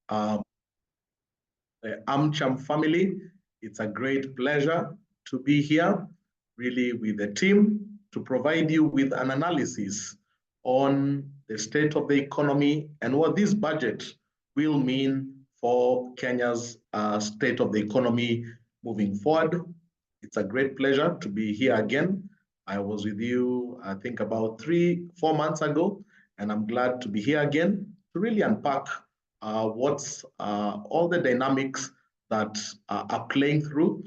um, the AmCham family. It's a great pleasure to be here, really with the team, to provide you with an analysis on the state of the economy and what this budget will mean for Kenya's state of the economy moving forward. It's a great pleasure to be here again. I was with you, I think, about 3-4 months ago, and I'm glad to be here again to really unpack what's all the dynamics that are playing through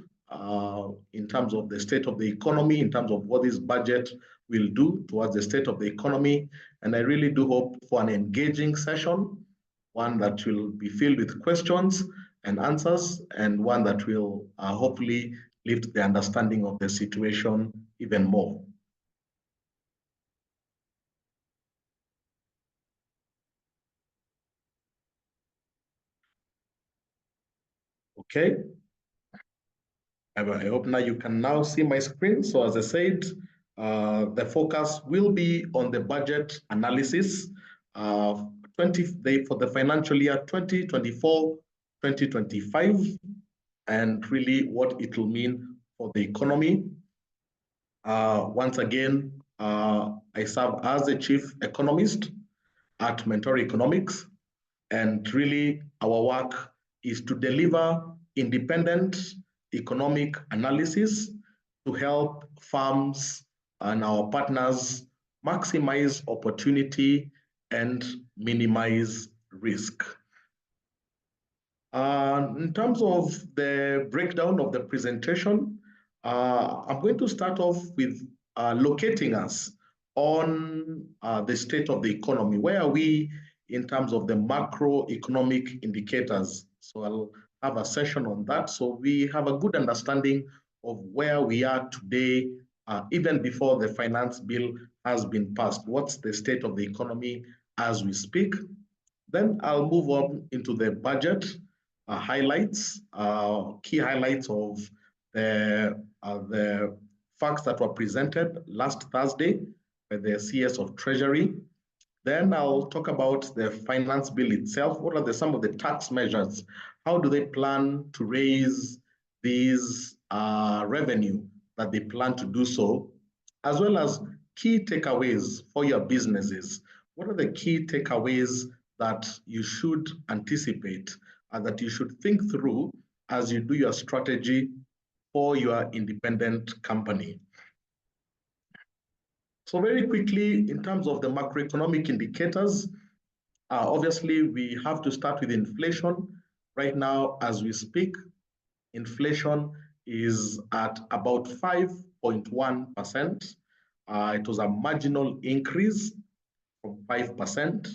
in terms of the state of the economy, in terms of what this budget will do towards the state of the economy. And I really do hope for an engaging session, one that will be filled with questions and answers, and one that will hopefully lift the understanding of the situation even more. Okay. I hope now you can now see my screen. So as I said, the focus will be on the budget analysis for the financial year 2024-2025, and really what it will mean for the economy. Once again, I serve as the chief economist at Mentor Economics, and really our work is to deliver independent economic analysis to help firms and our partners maximize opportunity and minimize risk. In terms of the breakdown of the presentation, I'm going to start off with locating us on the state of the economy. Where are we in terms of the macroeconomic indicators? So I'll have a session on that, so we have a good understanding of where we are today, even before the finance bill has been passed. What's the state of the economy as we speak? Then I'll move on into the budget highlights, key highlights of the facts that were presented last Thursday by the CS of Treasury. Then I'll talk about the finance bill itself. What are some of the tax measures? How do they plan to raise these revenue that they plan to do so, as well as key takeaways for your businesses? What are the key takeaways that you should anticipate and that you should think through as you do your strategy for your independent company? So very quickly, in terms of the macroeconomic indicators, obviously we have to start with inflation. Right now, as we speak, inflation is at about 5.1%. It was a marginal increase from 5%.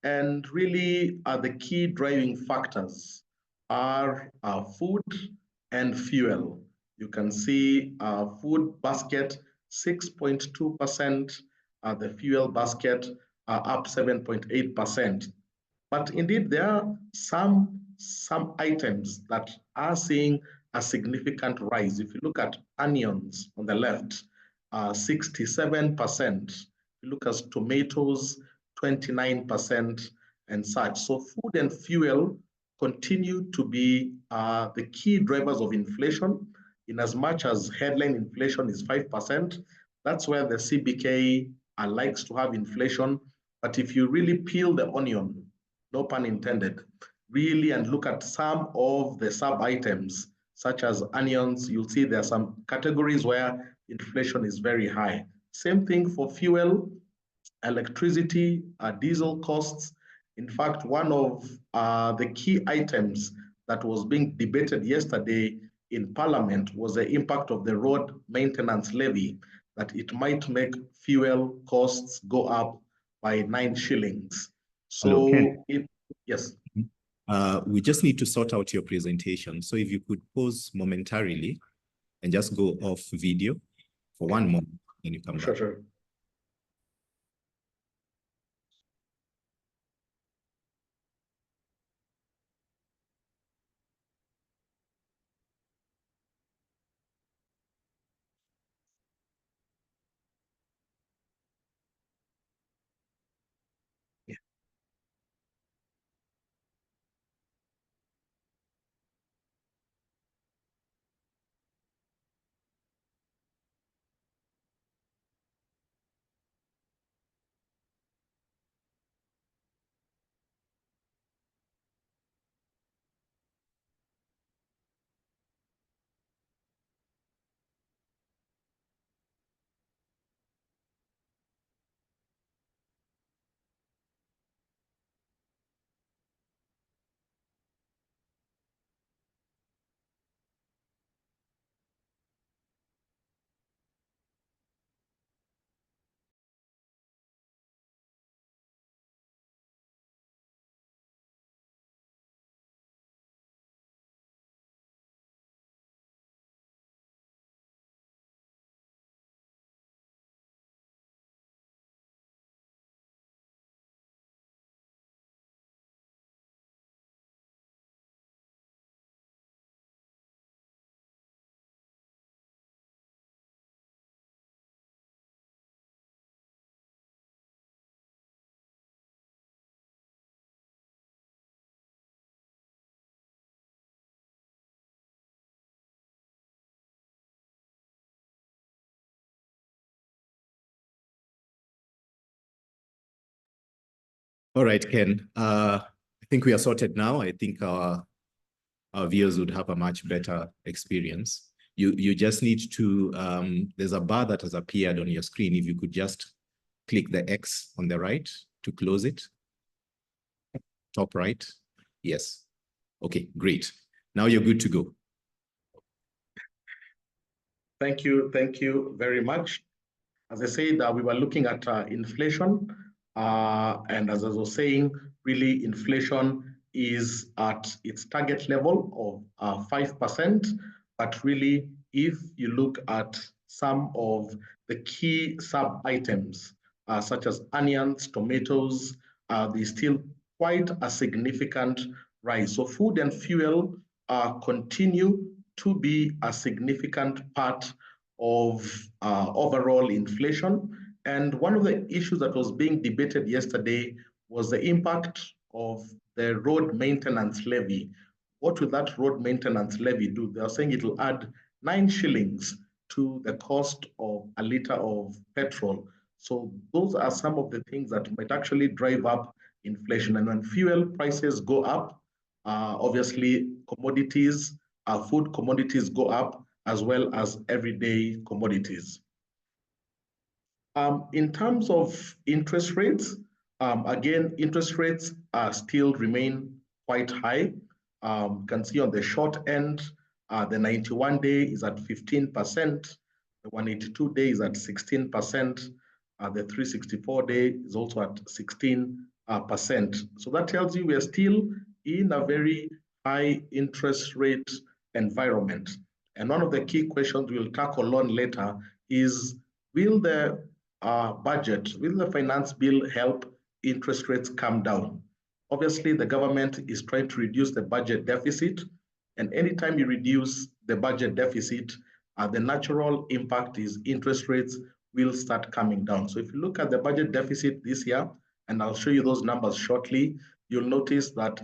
And really, the key driving factors are food and fuel. You can see food basket 6.2%, the fuel basket up 7.8%. But indeed, there are some items that are seeing a significant rise. If you look at onions on the left, 67%. If you look at tomatoes, 29% and such. So food and fuel continue to be the key drivers of inflation. In as much as headline inflation is 5%, that's where the CBK likes to have inflation. But if you really peel the onion, no pun intended, really, and look at some of the sub-items, such as onions, you'll see there are some categories where inflation is very high. Same thing for fuel, electricity, diesel costs. In fact, one of the key items that was being debated yesterday in Parliament was the impact of the road maintenance levy, that it might make fuel costs go up by 9 shillings. So, yes. We just need to sort out your presentation. So if you could pause momentarily and just go off video for 1 moment, then you come back. Sure. All right, Ken. I think we are sorted now. I think our viewers would have a much better experience. You just need to, there's a bar that has appeared on your screen. If you could just click the X on the right to close it. Top right. Yes. Okay, great. Now you're good to go. Thank you very much. As I said, we were looking at inflation, and as I was saying, really inflation is at its target level of 5%, but really, if you look at some of the key sub-items, such as onions, tomatoes, there's still quite a significant rise. So food and fuel continue to be a significant part of overall inflation. And one of the issues that was being debated yesterday was the impact of the road maintenance levy. What will that road maintenance levy do? They are saying it will add 9 shillings to the cost of a liter of petrol. So those are some of the things that might actually drive up inflation. And when fuel prices go up, obviously commodities, food commodities go up, as well as everyday commodities. In terms of interest rates, again, interest rates still remain quite high. You can see on the short end, the 91-day is at 15%, the 182-day is at 16%, the 364-day is also at 16%. So that tells you we are still in a very high interest rate environment. And one of the key questions we'll tackle on later is, will the will the finance bill help interest rates come down? Obviously, the government is trying to reduce the budget deficit. And anytime you reduce the budget deficit, the natural impact is interest rates will start coming down. So if you look at the budget deficit this year, and I'll show you those numbers shortly, you'll notice that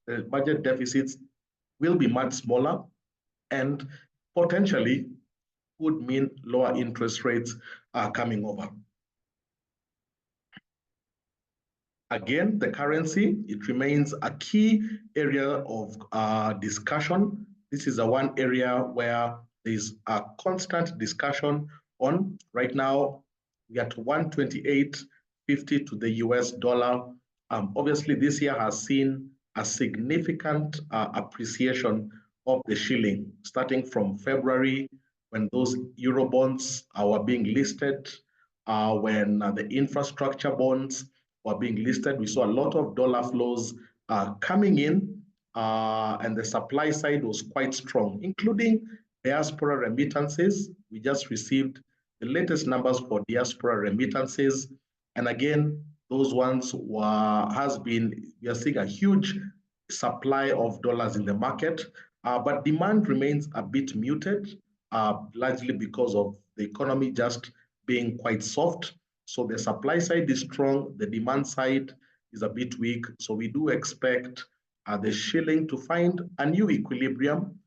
the budget deficits will be much smaller and potentially would mean lower interest rates coming over. Again, the currency, it remains a key area of discussion. This is one area where there's a constant discussion on. Right now, we are at 128.50 to the US dollar. Obviously, this year has seen a significant appreciation of the shilling, starting from February, when those Euro bonds were being listed, when the infrastructure bonds were being listed. We saw a lot of dollar flows coming in, and the supply side was quite strong, including diaspora remittances. We just received the latest numbers for diaspora remittances. And again, those ones we are seeing a huge supply of dollars in the market, but demand remains a bit muted, largely because of the economy just being quite soft. So the supply side is strong, the demand side is a bit weak. So we do expect the shilling to find a new equilibrium,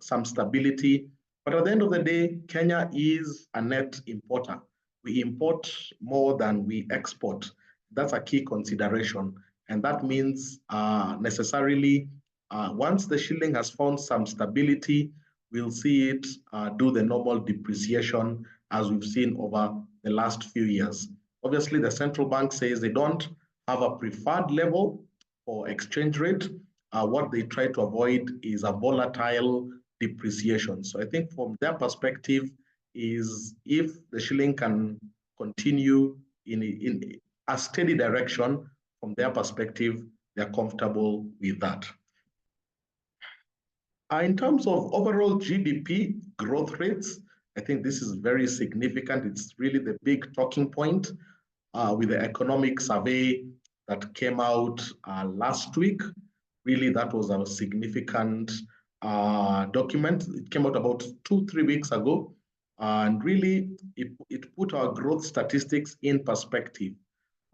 some stability. But at the end of the day, Kenya is a net importer. We import more than we export. That's a key consideration. And that means necessarily, once the shilling has found some stability, we'll see it do the normal depreciation as we've seen over the last few years. Obviously, the central bank says they don't have a preferred level for exchange rate. What they try to avoid is a volatile depreciation. So I think from their perspective is, if the shilling can continue in a steady direction, from their perspective, they're comfortable with that. In terms of overall GDP growth rates, I think this is very significant. It's really the big talking point with the economic survey that came out last week. Really, that was a significant document. It came out about 2-3 weeks ago. And really, it put our growth statistics in perspective.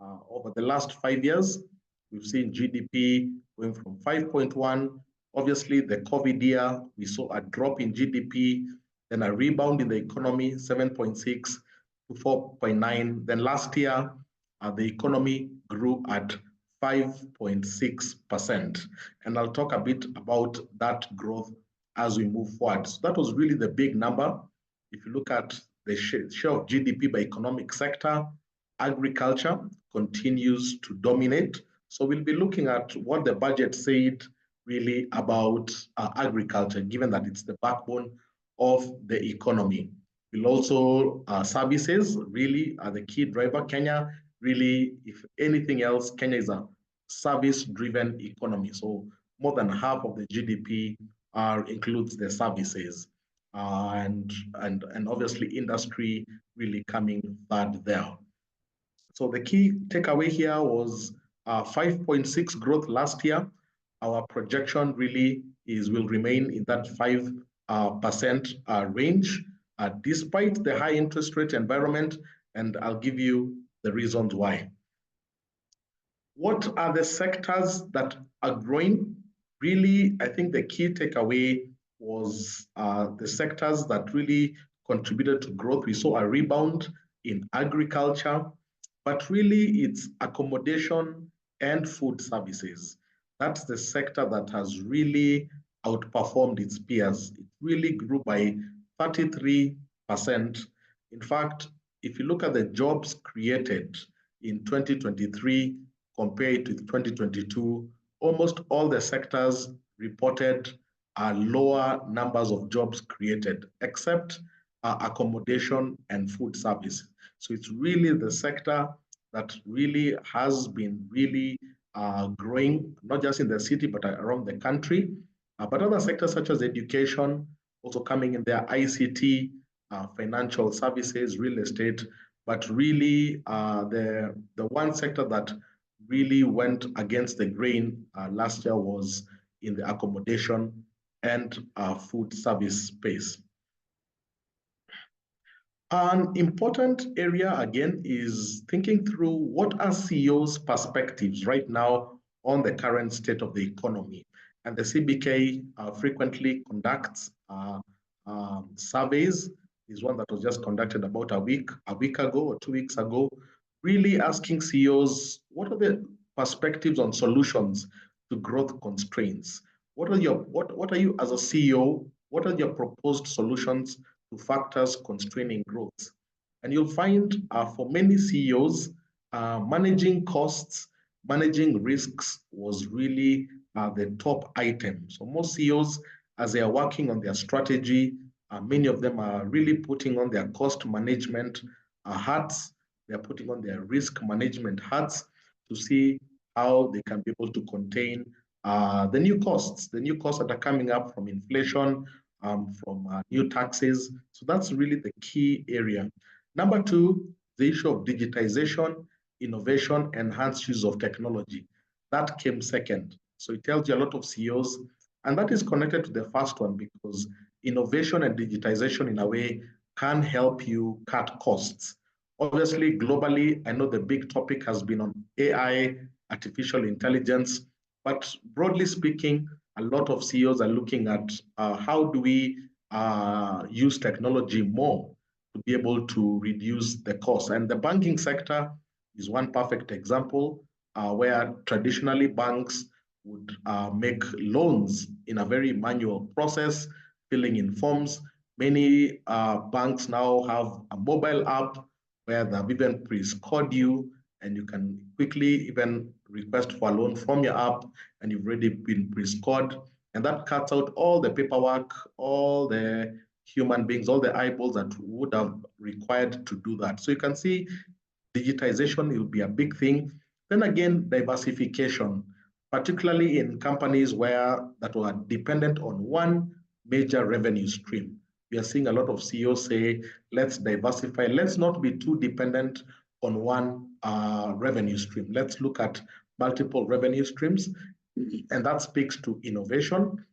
Over the last 5 years, we've seen GDP going from 5.1. Obviously, the COVID year, we saw a drop in GDP, then a rebound in the economy, 7.6 to 4.9. Then last year, the economy grew at 5.6%. And I'll talk a bit about that growth as we move forward. So that was really the big number. If you look at the share of GDP by economic sector, agriculture continues to dominate. So we'll be looking at what the budget said really about agriculture, given that it's the backbone of the economy. We'll also, services really are the key driver. Kenya really, if anything else, Kenya is a service-driven economy. So more than half of the GDP includes the services, and obviously industry really coming third there. So the key takeaway here was 5.6 growth last year. Our projection really will remain in that 5% range, despite the high interest rate environment, and I'll give you the reasons why. What are the sectors that are growing? Really, I think the key takeaway was the sectors that really contributed to growth. We saw a rebound in agriculture, but really it's accommodation and food services. That's the sector that has really outperformed its peers. It really grew by 33%. In fact, if you look at the jobs created in 2023 compared to 2022, almost all the sectors reported lower numbers of jobs created, except accommodation and food service. So it's really the sector that really has been really growing, not just in the city, but around the country. But other sectors such as education, also coming in there, ICT, financial services, real estate. But really, the one sector that really went against the grain last year was in the accommodation and food service space. An important area, again, is thinking through what are CEOs' perspectives right now on the current state of the economy. And the CBK frequently conducts surveys. Is one that was just conducted about a week ago or 2 weeks ago, really asking CEOs, what are the perspectives on solutions to growth constraints? What are you as a CEO, what are your proposed solutions to factors constraining growth? And you'll find for many CEOs, managing costs, managing risks was really the top item. So most CEOs, as they are working on their strategy, many of them are really putting on their cost management hats. They're putting on their risk management hats to see how they can be able to contain the new costs that are coming up from inflation, from new taxes. So that's really the key area. Number two, the issue of digitization, innovation, enhanced use of technology. That came second. So it tells you a lot of CEOs, and that is connected to the first one because innovation and digitization in a way can help you cut costs. Obviously, globally, I know the big topic has been on AI, artificial intelligence, but broadly speaking, a lot of CEOs are looking at how do we use technology more to be able to reduce the cost. And the banking sector is one perfect example where traditionally banks would make loans in a very manual process, filling in forms. Many banks now have a mobile app where they've even pre-scored you, and you can quickly even request for a loan from your app, and you've already been pre-scored. And that cuts out all the paperwork, all the human beings, all the eyeballs that would have required to do that. So you can see digitization will be a big thing. Then again, diversification, particularly in companies that were dependent on one major revenue stream. We are seeing a lot of CEOs say, let's diversify. Let's not be too dependent on one revenue stream. Let's look at multiple revenue streams. And that speaks to innovation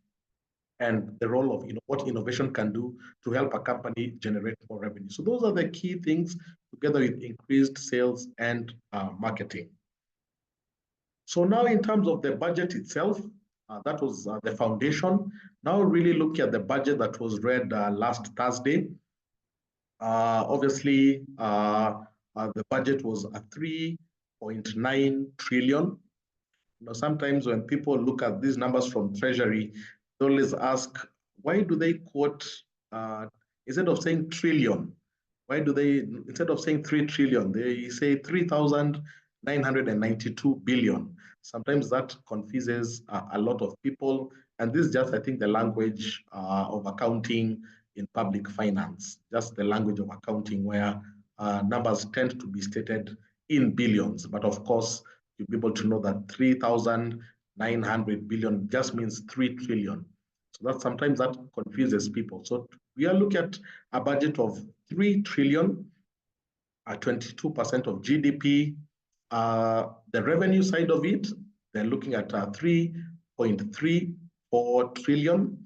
and the role of what innovation can do to help a company generate more revenue. So those are the key things, together with increased sales and marketing. So now in terms of the budget itself, that was the foundation. Now really look at the budget that was read last Thursday. Obviously, the budget was a 3.9 trillion. Sometimes when people look at these numbers from Treasury, they always ask, why do they quote, instead of saying trillion, why do they, instead of saying 3 trillion, they say 3,992 billion. Sometimes that confuses a lot of people. And this is just, I think, the language of accounting in public finance, just the language of accounting where numbers tend to be stated in billions. But of course, you'll be able to know that 3,900 billion just means 3 trillion. So that sometimes that confuses people. So we are looking at a budget of 3 trillion, 22% of GDP. The revenue side of it, they're looking at 3.34 trillion,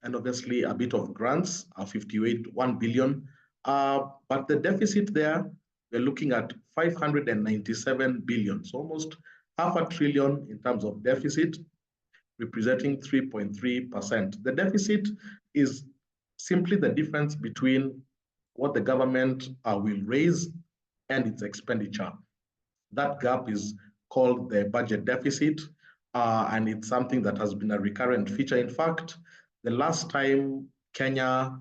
and obviously a bit of grants, 1 billion. But the deficit there, we're looking at 597 billion, so almost half a trillion in terms of deficit, representing 3.3%. The deficit is simply the difference between what the government will raise and its expenditure. That gap is called the budget deficit, and it's something that has been a recurrent feature. In fact, the last time Kenya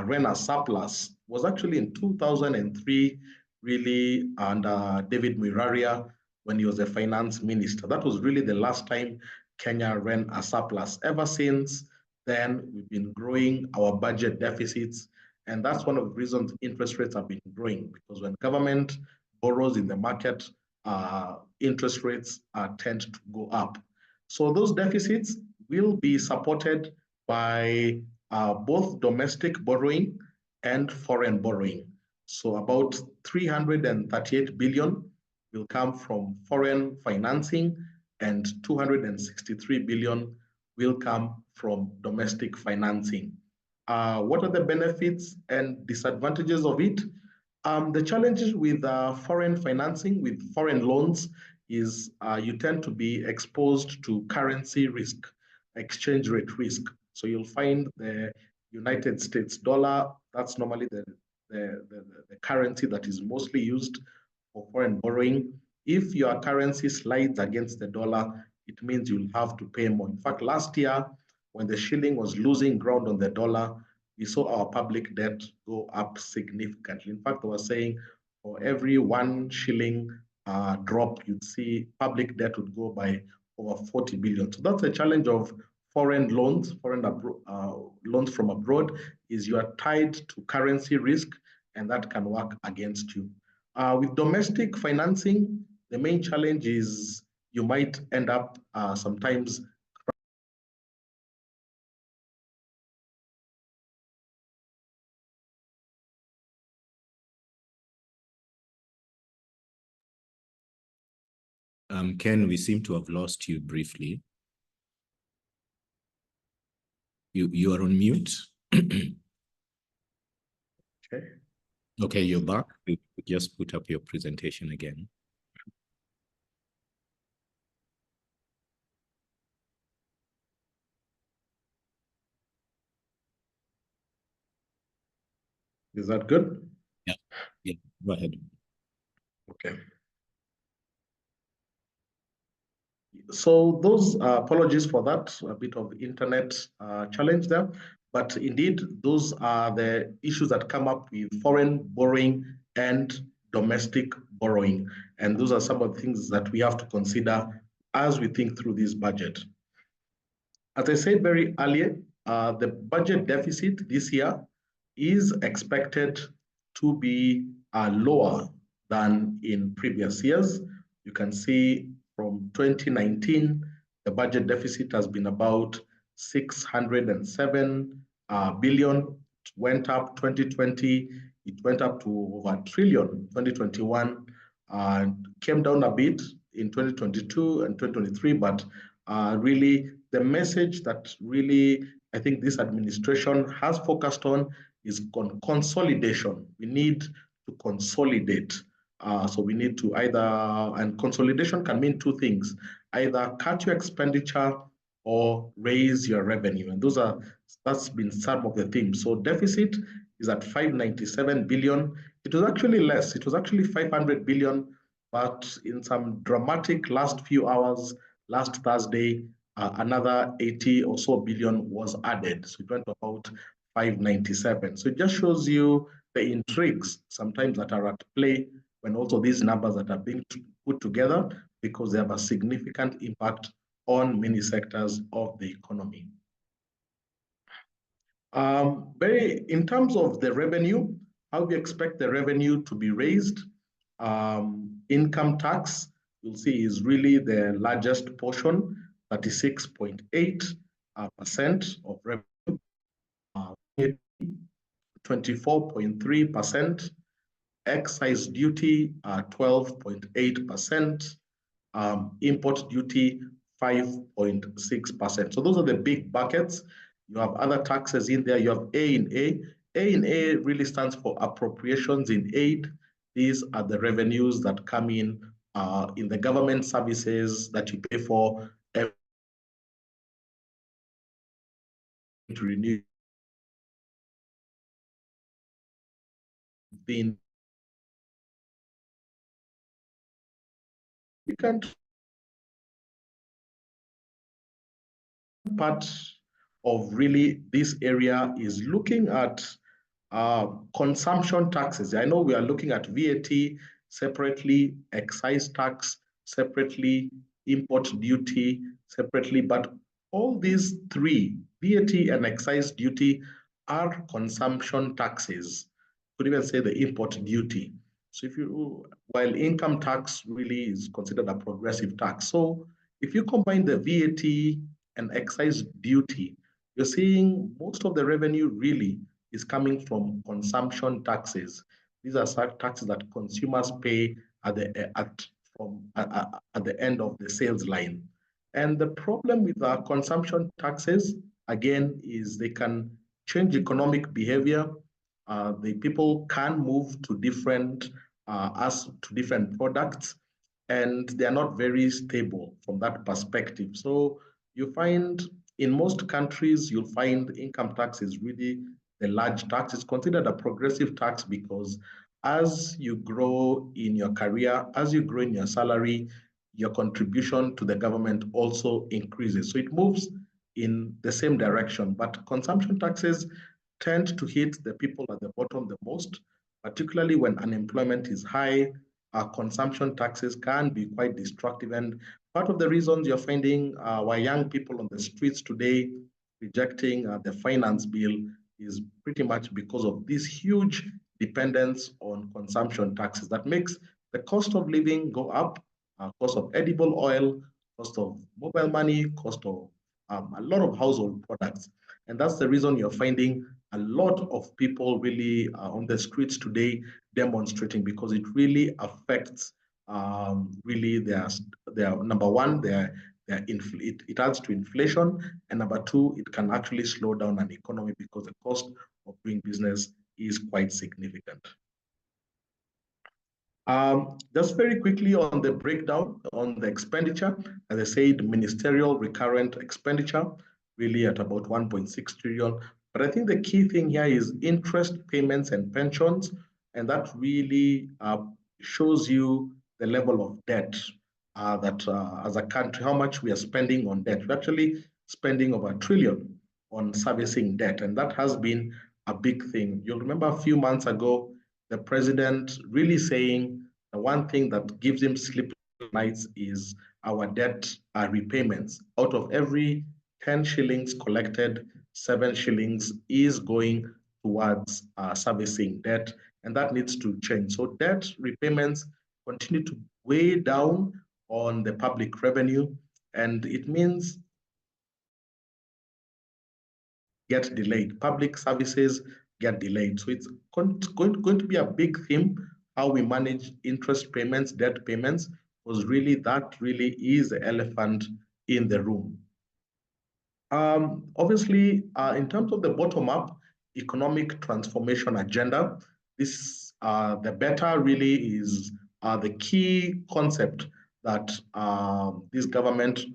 ran a surplus was actually in 2003, really under David Muiraria when he was the finance minister. That was really the last time Kenya ran a surplus. Ever since then, we've been growing our budget deficits, and that's one of the reasons interest rates have been growing, because when government borrows in the market, interest rates tend to go up. So those deficits will be supported by both domestic borrowing and foreign borrowing. So about 338 billion will come from foreign financing, and 263 billion will come from domestic financing. What are the benefits and disadvantages of it? The challenges with foreign financing, with foreign loans, is you tend to be exposed to currency risk, exchange rate risk. So you'll find the United States dollar, that's normally the currency that is mostly used for foreign borrowing. If your currency slides against the dollar, it means you'll have to pay more. In fact, last year, when the shilling was losing ground on the dollar, we saw our public debt go up significantly. In fact, I was saying for every 1 shilling drop, you'd see public debt would go by over 40 billion. So that's a challenge of foreign loans, loans from abroad, is you are tied to currency risk, and that can work against you. With domestic financing, the main challenge is you might end up sometimes Ken, we seem to have lost you briefly. You are on mute. Okay. Okay, you're back. We just put up your presentation again. Is that good? Yeah, go ahead. Okay. So those, apologies for that, a bit of internet challenge there, but indeed, those are the issues that come up with foreign borrowing and domestic borrowing. And those are some of the things that we have to consider as we think through this budget. As I said very earlier, the budget deficit this year is expected to be lower than in previous years. You can see from 2019, the budget deficit has been about 607 billion. It went up 2020, it went up to over a trillion 2021, and came down a bit in 2022 and 2023, but really the message that really I think this administration has focused on is consolidation. We need to consolidate. So we need to either, and consolidation can mean two things, either cut your expenditure or raise your revenue. And that's been some of the themes. So deficit is at 597 billion. It was actually less. It was actually 500 billion but in some dramatic last few hours, last Thursday, another 80 or so billion was added. So it went to about 597. So it just shows you the intrigues sometimes that are at play when also these numbers that are being put together, because they have a significant impact on many sectors of the economy. In terms of the revenue, how we expect the revenue to be raised. Income tax, you'll see, is really the largest portion, 36.8% of revenue, 24.3%, excise duty, 12.8%, import duty, 5.6%. So those are the big buckets. You have other taxes in there. You have A in A. A in A really stands for appropriations in aid. These are the revenues that come in the government services that you pay for to renew the part of really this area is looking at consumption taxes. I know we are looking at VAT separately, excise tax separately, import duty separately, but all these three, VAT and excise duty, are consumption taxes. Could even say the import duty. So while income tax really is considered a progressive tax. So if you combine the VAT and excise duty, you're seeing most of the revenue really is coming from consumption taxes. These are taxes that consumers pay at the end of the sales line. And the problem with the consumption taxes, again, is they can change economic behavior. The people can move to different products, and they are not very stable from that perspective. So you find in most countries, you'll find income tax is really the large tax. It's considered a progressive tax because as you grow in your career, as you grow in your salary, your contribution to the government also increases. So it moves in the same direction. But consumption taxes tend to hit the people at the bottom the most, particularly when unemployment is high. Consumption taxes can be quite destructive. And part of the reasons you're finding why young people on the streets today rejecting the finance bill is pretty much because of this huge dependence on consumption taxes that makes the cost of living go up, cost of edible oil, cost of mobile money, cost of a lot of household products. And that's the reason you're finding a lot of people really on the streets today demonstrating, because it really affects really their number one, it adds to inflation, and number two, it can actually slow down an economy because the cost of doing business is quite significant. Just very quickly on the breakdown on the expenditure, as I said, ministerial recurrent expenditure really at about 1.6 trillion. But I think the key thing here is interest payments and pensions, and that really shows you the level of debt that as a country, how much we are spending on debt. We're actually spending over $1 trillion on servicing debt, and that has been a big thing. You'll remember a few months ago, the president really saying the one thing that gives him sleepless nights is our debt repayments. Out of every 10 shillings collected, 7 shillings is going towards servicing debt, and that needs to change. So debt repayments continue to weigh down on the public revenue, and it means get delayed. Public services get delayed. So it's going to be a big theme, how we manage interest payments, debt payments, because really that really is the elephant in the room. Obviously, in terms of the bottom-up economic transformation agenda, the better really is the key concept that this government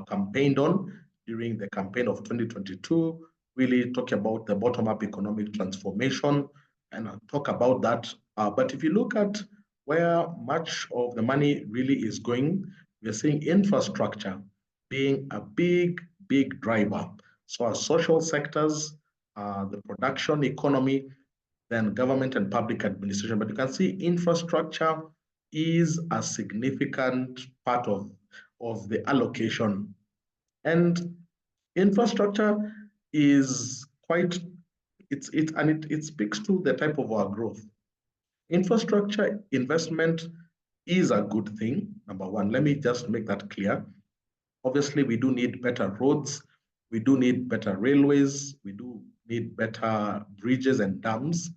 campaigned on during the campaign of 2022, really talk about the bottom-up economic transformation and talk about that. But if you look at where much of the money really is going, we're seeing infrastructure being a big, big driver. So our social sectors, the production economy, then government and public administration. But you can see infrastructure is a significant part of the allocation. And infrastructure is quite, it speaks to the type of our growth. Infrastructure investment is a good thing, number one. Let me just make that clear. Obviously, we do need better roads. We do need better railways. We do need better bridges and dams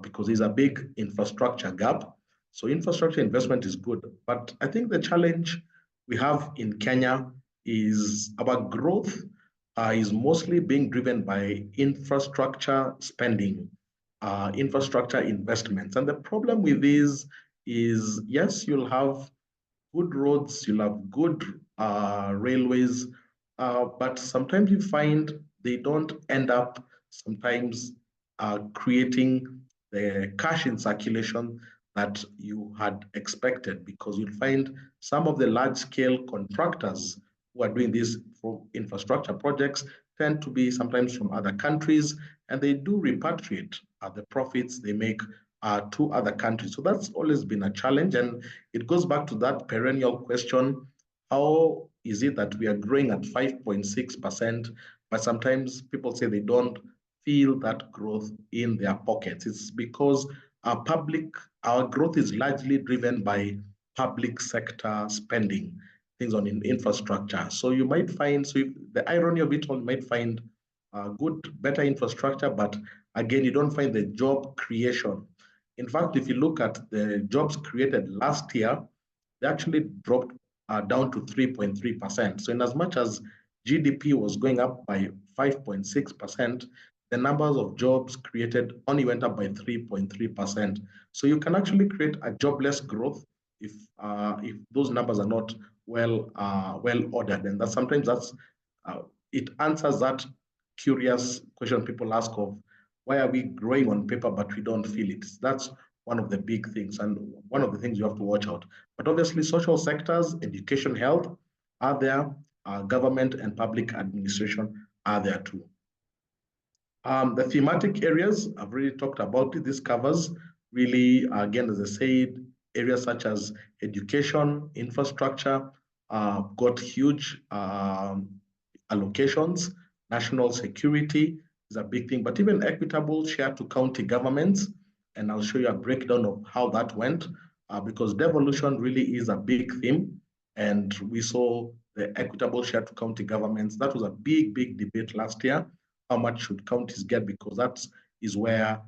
because there's a big infrastructure gap. So infrastructure investment is good. But I think the challenge we have in Kenya is our growth is mostly being driven by infrastructure spending, infrastructure investments. And the problem with this is, yes, you'll have good roads, you'll have good railways, but sometimes you find they don't end up sometimes creating the cash in circulation that you had expected, because you'll find some of the large-scale contractors who are doing these infrastructure projects tend to be sometimes from other countries, and they do repatriate the profits they make to other countries. So that's always been a challenge, and it goes back to that perennial question: how is it that we are growing at 5.6%, but sometimes people say they don't feel that growth in their pockets? It's because our growth is largely driven by public sector spending, things on infrastructure. So you might find, the irony of it all, you might find better infrastructure, but again, you don't find the job creation. In fact, if you look at the jobs created last year, they actually dropped down to 3.3%. So in as much as GDP was going up by 5.6%, the numbers of jobs created only went up by 3.3%. So you can actually create a jobless growth if those numbers are not well ordered. And it answers that curious question people ask of, why are we growing on paper but we don't feel it? That's one of the big things, and one of the things you have to watch out. But obviously, social sectors, education, health are there, government and public administration are there too. The thematic areas, I've already talked about it. This covers really, again, as I said, areas such as education, infrastructure, got huge allocations. National security is a big thing, but even equitable share to county governments. And I'll show you a breakdown of how that went, because devolution really is a big theme. And we saw the equitable share to county governments. That was a big, big debate last year. How much should counties get? Because that is where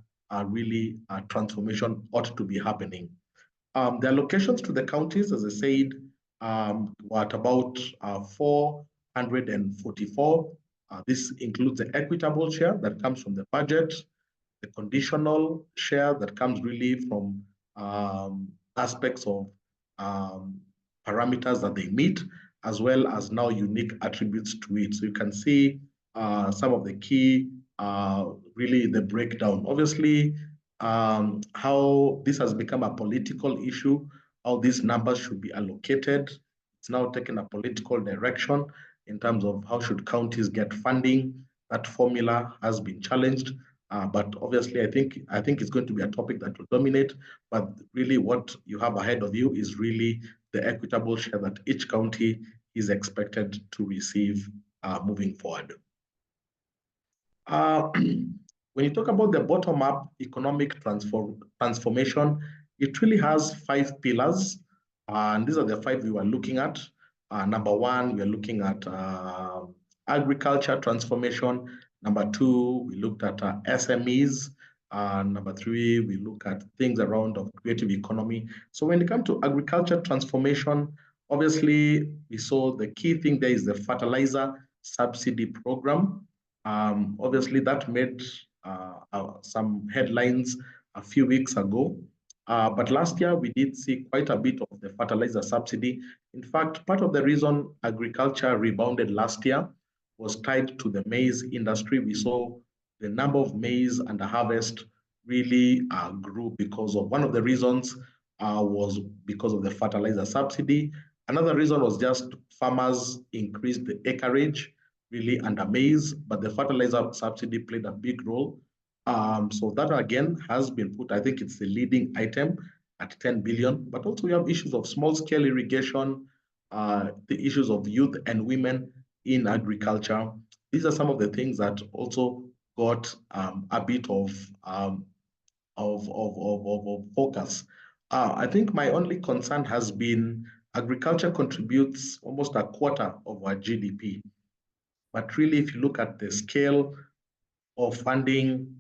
really transformation ought to be happening. The allocations to the counties, as I said, were at about 444. This includes the equitable share that comes from the budget, the conditional share that comes really from aspects of parameters that they meet, as well as now unique attributes to it. So you can see some of the key, really the breakdown. Obviously, how this has become a political issue, how these numbers should be allocated. It's now taken a political direction in terms of how should counties get funding. That formula has been challenged, but obviously I think it's going to be a topic that will dominate. But really what you have ahead of you is really the equitable share that each county is expected to receive moving forward. When you talk about the bottom-up economic transformation, it really has 5 pillars, and these are the 5 we were looking at. Number 1, we are looking at agriculture transformation. Number 2, we looked at SMEs. Number 3, we look at things around of creative economy. So when it comes to agriculture transformation, obviously we saw the key thing there is the fertilizer subsidy program. Obviously that made some headlines a few weeks ago. But last year, we did see quite a bit of the fertilizer subsidy. In fact, part of the reason agriculture rebounded last year was tied to the maize industry. We saw the number of maize and the harvest really grew because of one of the reasons was because of the fertilizer subsidy. Another reason was just farmers increased the acreage really under maize, but the fertilizer subsidy played a big role. So that again has been put, I think it's the leading item at 10 billion, but also we have issues of small scale irrigation, the issues of youth and women in agriculture. These are some of the things that also got a bit of focus. I think my only concern has been agriculture contributes almost a quarter of our GDP. But really, if you look at the scale of funding,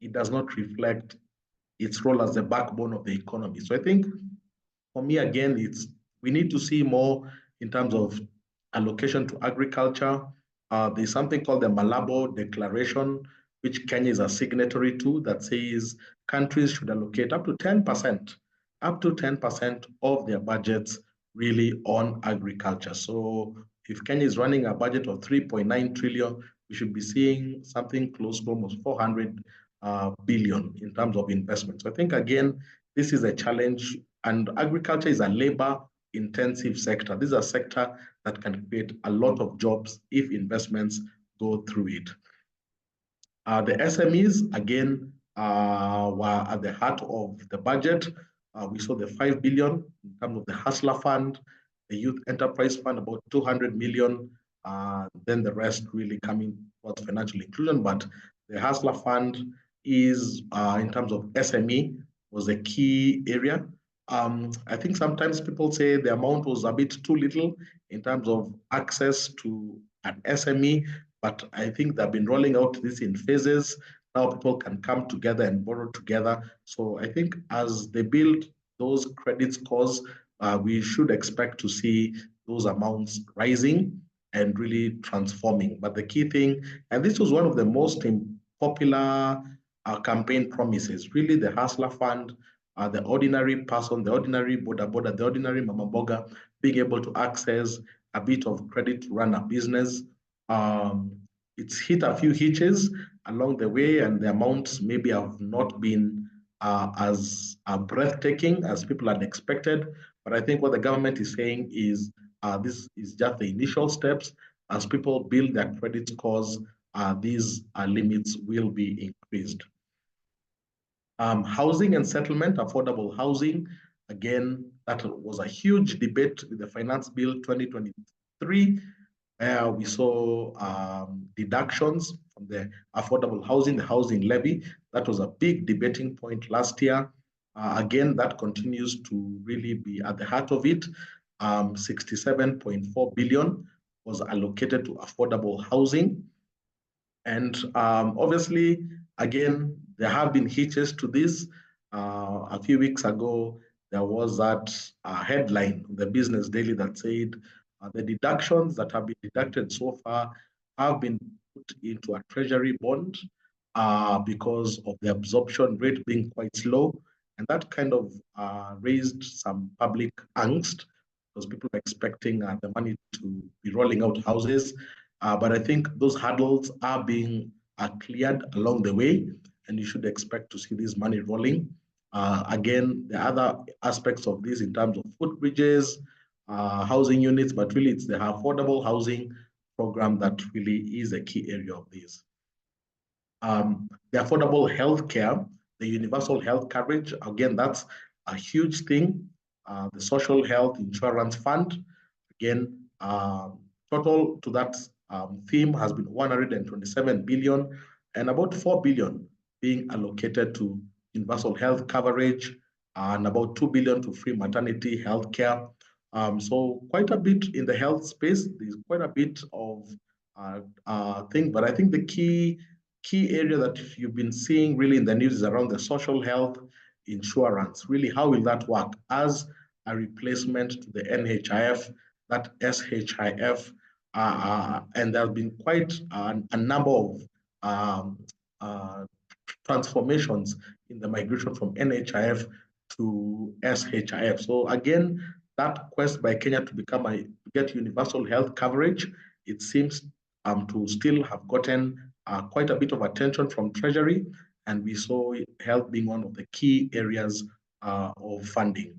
it does not reflect its role as the backbone of the economy. So I think for me, again, we need to see more in terms of allocation to agriculture. There's something called the Malabo Declaration, which Kenya is a signatory to, that says countries should allocate up to 10% of their budgets really on agriculture. So if Kenya is running a budget of 3.9 trillion, we should be seeing something close to almost 400 billion in terms of investment. So I think, again, this is a challenge, and agriculture is a labor-intensive sector. This is a sector that can create a lot of jobs if investments go through it. The SMEs, again, were at the heart of the budget. We saw the 5 billion in terms of the Hustler Fund, the Youth Enterprise Fund, about 200 million, then the rest really coming towards financial inclusion. But the Hustler Fund is, in terms of SME, was a key area. I think sometimes people say the amount was a bit too little in terms of access to an SME, but I think they've been rolling out this in phases. Now people can come together and borrow together. So I think as they build those credit scores, we should expect to see those amounts rising and really transforming. But the key thing, and this was one of the most popular campaign promises, really the Hustler Fund, the ordinary person, the ordinary boda, the ordinary mama boga, being able to access a bit of credit to run a business. It's hit a few hitches along the way, and the amounts maybe have not been as breathtaking as people had expected. But I think what the government is saying is this is just the initial steps. As people build their credit scores, these limits will be increased. Housing and settlement, affordable housing. Again, that was a huge debate with the Finance Bill 2023. We saw deductions from the affordable housing, the housing levy. That was a big debating point last year. Again, that continues to really be at the heart of it. 67.4 billion was allocated to affordable housing. And obviously, again, there have been hitches to this. A few weeks ago, there was that headline in the Business Daily that said the deductions that have been deducted so far have been put into a Treasury bond because of the absorption rate being quite slow. And that kind of raised some public angst because people are expecting the money to be rolling out houses. But I think those hurdles are being cleared along the way, and you should expect to see this money rolling. Again, the other aspects of this in terms of footbridges, housing units, but really it's the affordable housing program that really is a key area of this. The affordable healthcare, the universal health coverage, again, that's a huge thing. The social health insurance fund, again, total to that theme has been 127 billion, and about 4 billion being allocated to universal health coverage, and about 2 billion to free maternity health care. So quite a bit in the health space. There's quite a bit of thing, but I think the key area that you've been seeing really in the news is around the social health insurance. Really, how will that work as a replacement to the NHIF, that SHIF? And there have been quite a number of transformations in the migration from NHIF to SHIF. So again, that quest by Kenya to get universal health coverage, it seems to still have gotten quite a bit of attention from Treasury, and we saw health being one of the key areas of funding.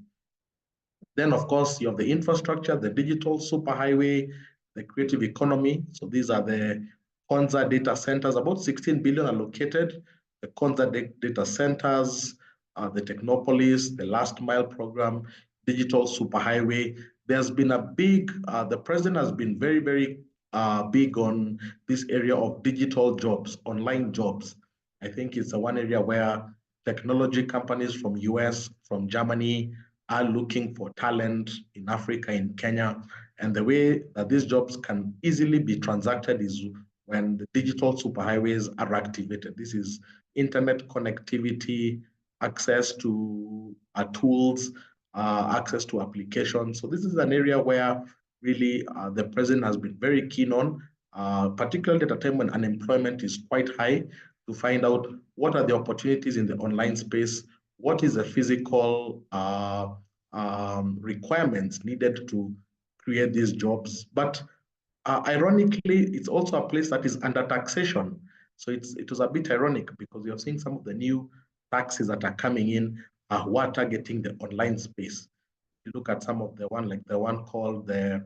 Then, of course, you have the infrastructure, the digital superhighway, the creative economy. So these are the Konza data centers. About 16 billion are located. The Konza data centers, the Technopolis, the last mile program, digital superhighway. There's been a big, the president has been very, very big on this area of digital jobs, online jobs. I think it's the one area where technology companies from US, from Germany, are looking for talent in Africa, in Kenya. And the way that these jobs can easily be transacted is when the digital superhighways are activated. This is internet connectivity, access to tools, access to applications. So this is an area where really the president has been very keen on, particularly at a time when unemployment is quite high, to find out what are the opportunities in the online space, what is the physical requirements needed to create these jobs. But ironically, it's also a place that is under taxation. So it was a bit ironic because you're seeing some of the new taxes that are coming in who are targeting the online space. You look at some of the one, like the one called the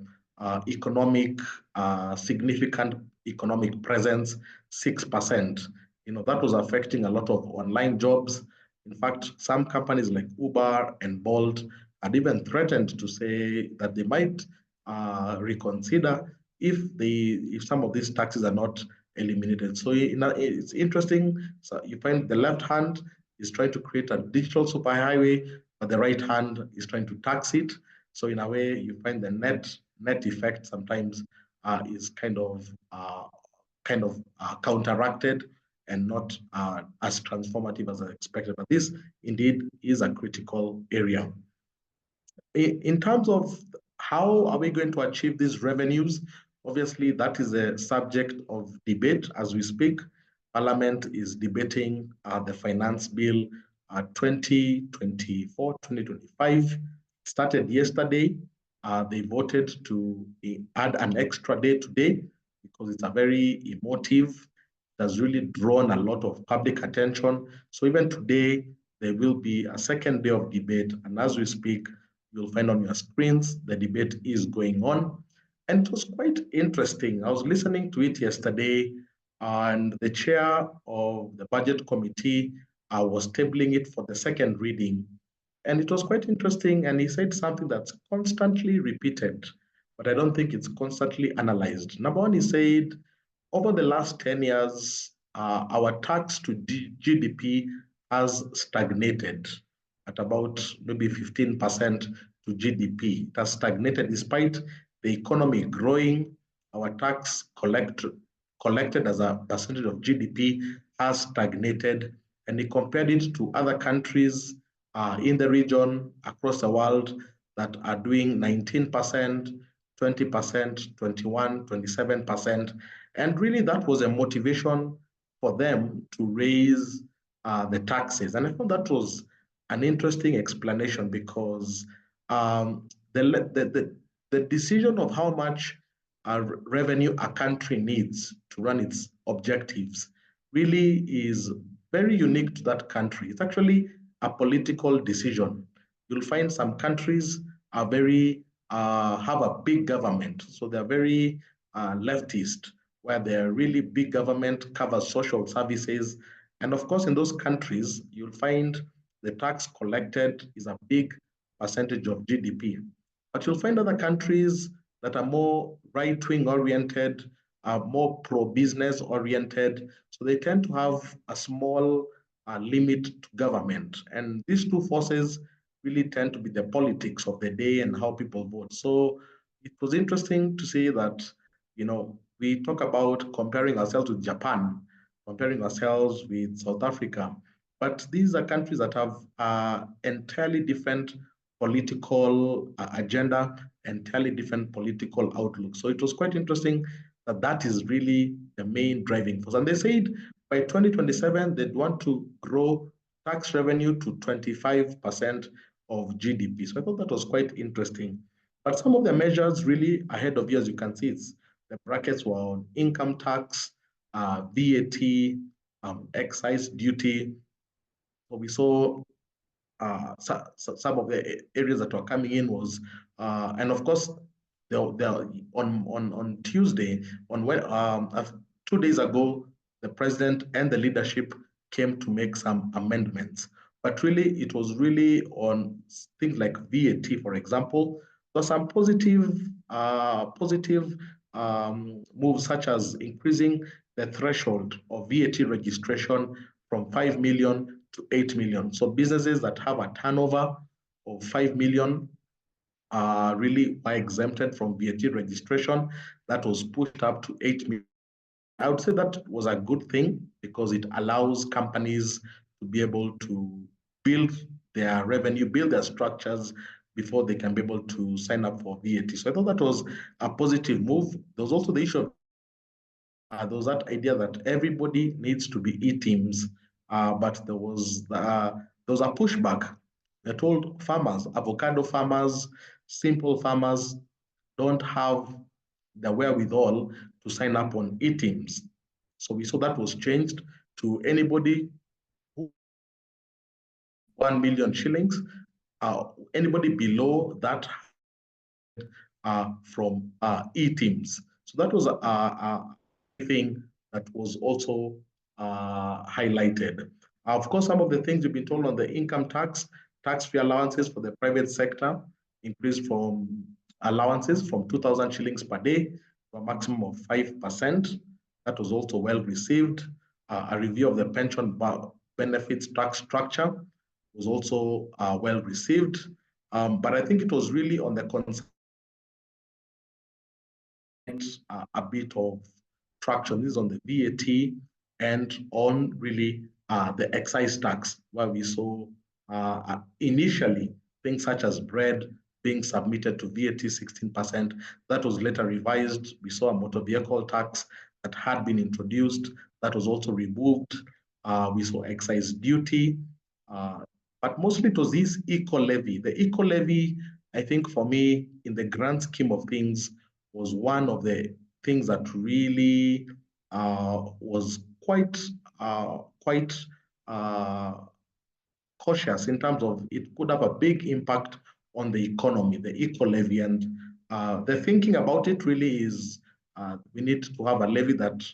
significant economic presence, 6%. That was affecting a lot of online jobs. In fact, some companies like Uber and Bolt had even threatened to say that they might reconsider if some of these taxes are not eliminated. So it's interesting. So you find the left hand is trying to create a digital superhighway, but the right hand is trying to tax it. So in a way, you find the net effect sometimes is kind of counteracted and not as transformative as I expected. But this indeed is a critical area. In terms of how are we going to achieve these revenues, obviously that is a subject of debate as we speak. Parliament is debating the finance bill 2024-2025. Started yesterday. They voted to add an extra day today because it's a very emotive. It has really drawn a lot of public attention. So even today, there will be a second day of debate. And as we speak, you'll find on your screens, the debate is going on. And it was quite interesting. I was listening to it yesterday, and the chair of the budget committee was tabling it for the second reading. And it was quite interesting. And he said something that's constantly repeated, but I don't think it's constantly analyzed. Number one, he said, over the last 10 years, our tax to GDP has stagnated at about maybe 15% to GDP. It has stagnated despite the economy growing. Our tax collected as a percentage of GDP has stagnated. And he compared it to other countries in the region, across the world, that are doing 19%, 20%, 21, 27%. And really that was a motivation for them to raise the taxes. And I thought that was an interesting explanation because the decision of how much revenue a country needs to run its objectives really is very unique to that country. It's actually a political decision. You'll find some countries are have a big government, so they're very leftist, where their really big government covers social services. And of course, in those countries, you'll find the tax collected is a big percentage of GDP. But you'll find other countries that are more right-wing oriented, are more pro-business oriented. So they tend to have a small limit to government. And these two forces really tend to be the politics of the day and how people vote. So it was interesting to see that, we talk about comparing ourselves with Japan, comparing ourselves with South Africa, but these are countries that have entirely different political agenda, entirely different political outlook. So it was quite interesting that that is really the main driving force. And they said by 2027, they'd want to grow tax revenue to 25% of GDP. So I thought that was quite interesting. But some of the measures really ahead of you, as you can see, the brackets were on income tax, VAT, excise duty. So we saw some of the areas that were coming in was, and of course, on Tuesday, 2 days ago, the president and the leadership came to make some amendments. But really, it was really on things like VAT, for example. There were some positive moves, such as increasing the threshold of VAT registration from 5 million to 8 million. So businesses that have a turnover of 5 million really are exempted from VAT registration. That was pushed up to 8 million. I would say that was a good thing because it allows companies to be able to build their revenue, build their structures before they can be able to sign up for VAT. So I thought that was a positive move. There was also the issue of there was that idea that everybody needs to be e-teams, but there was a pushback. They told farmers, avocado farmers, simple farmers don't have the wherewithal to sign up on e-teams. So we saw that was changed to anybody who 1 million shillings, anybody below that from e-teams. So that was a thing that was also highlighted. Of course, some of the things you've been told on the income tax-free allowances for the private sector increased from allowances from 2,000 shillings per day to a maximum of 5%. That was also well received. A review of the pension benefits tax structure was also well received. But I think it was really on the a bit of traction. This is on the VAT and on really the excise tax, where we saw initially things such as bread being submitted to VAT 16%. That was later revised. We saw a motor vehicle tax that had been introduced. That was also removed. We saw excise duty. But mostly it was this eco-levy. The eco-levy, I think for me, in the grand scheme of things, was one of the things that really was quite cautious in terms of it could have a big impact on the economy, the eco-levy. And the thinking about it really is we need to have a levy that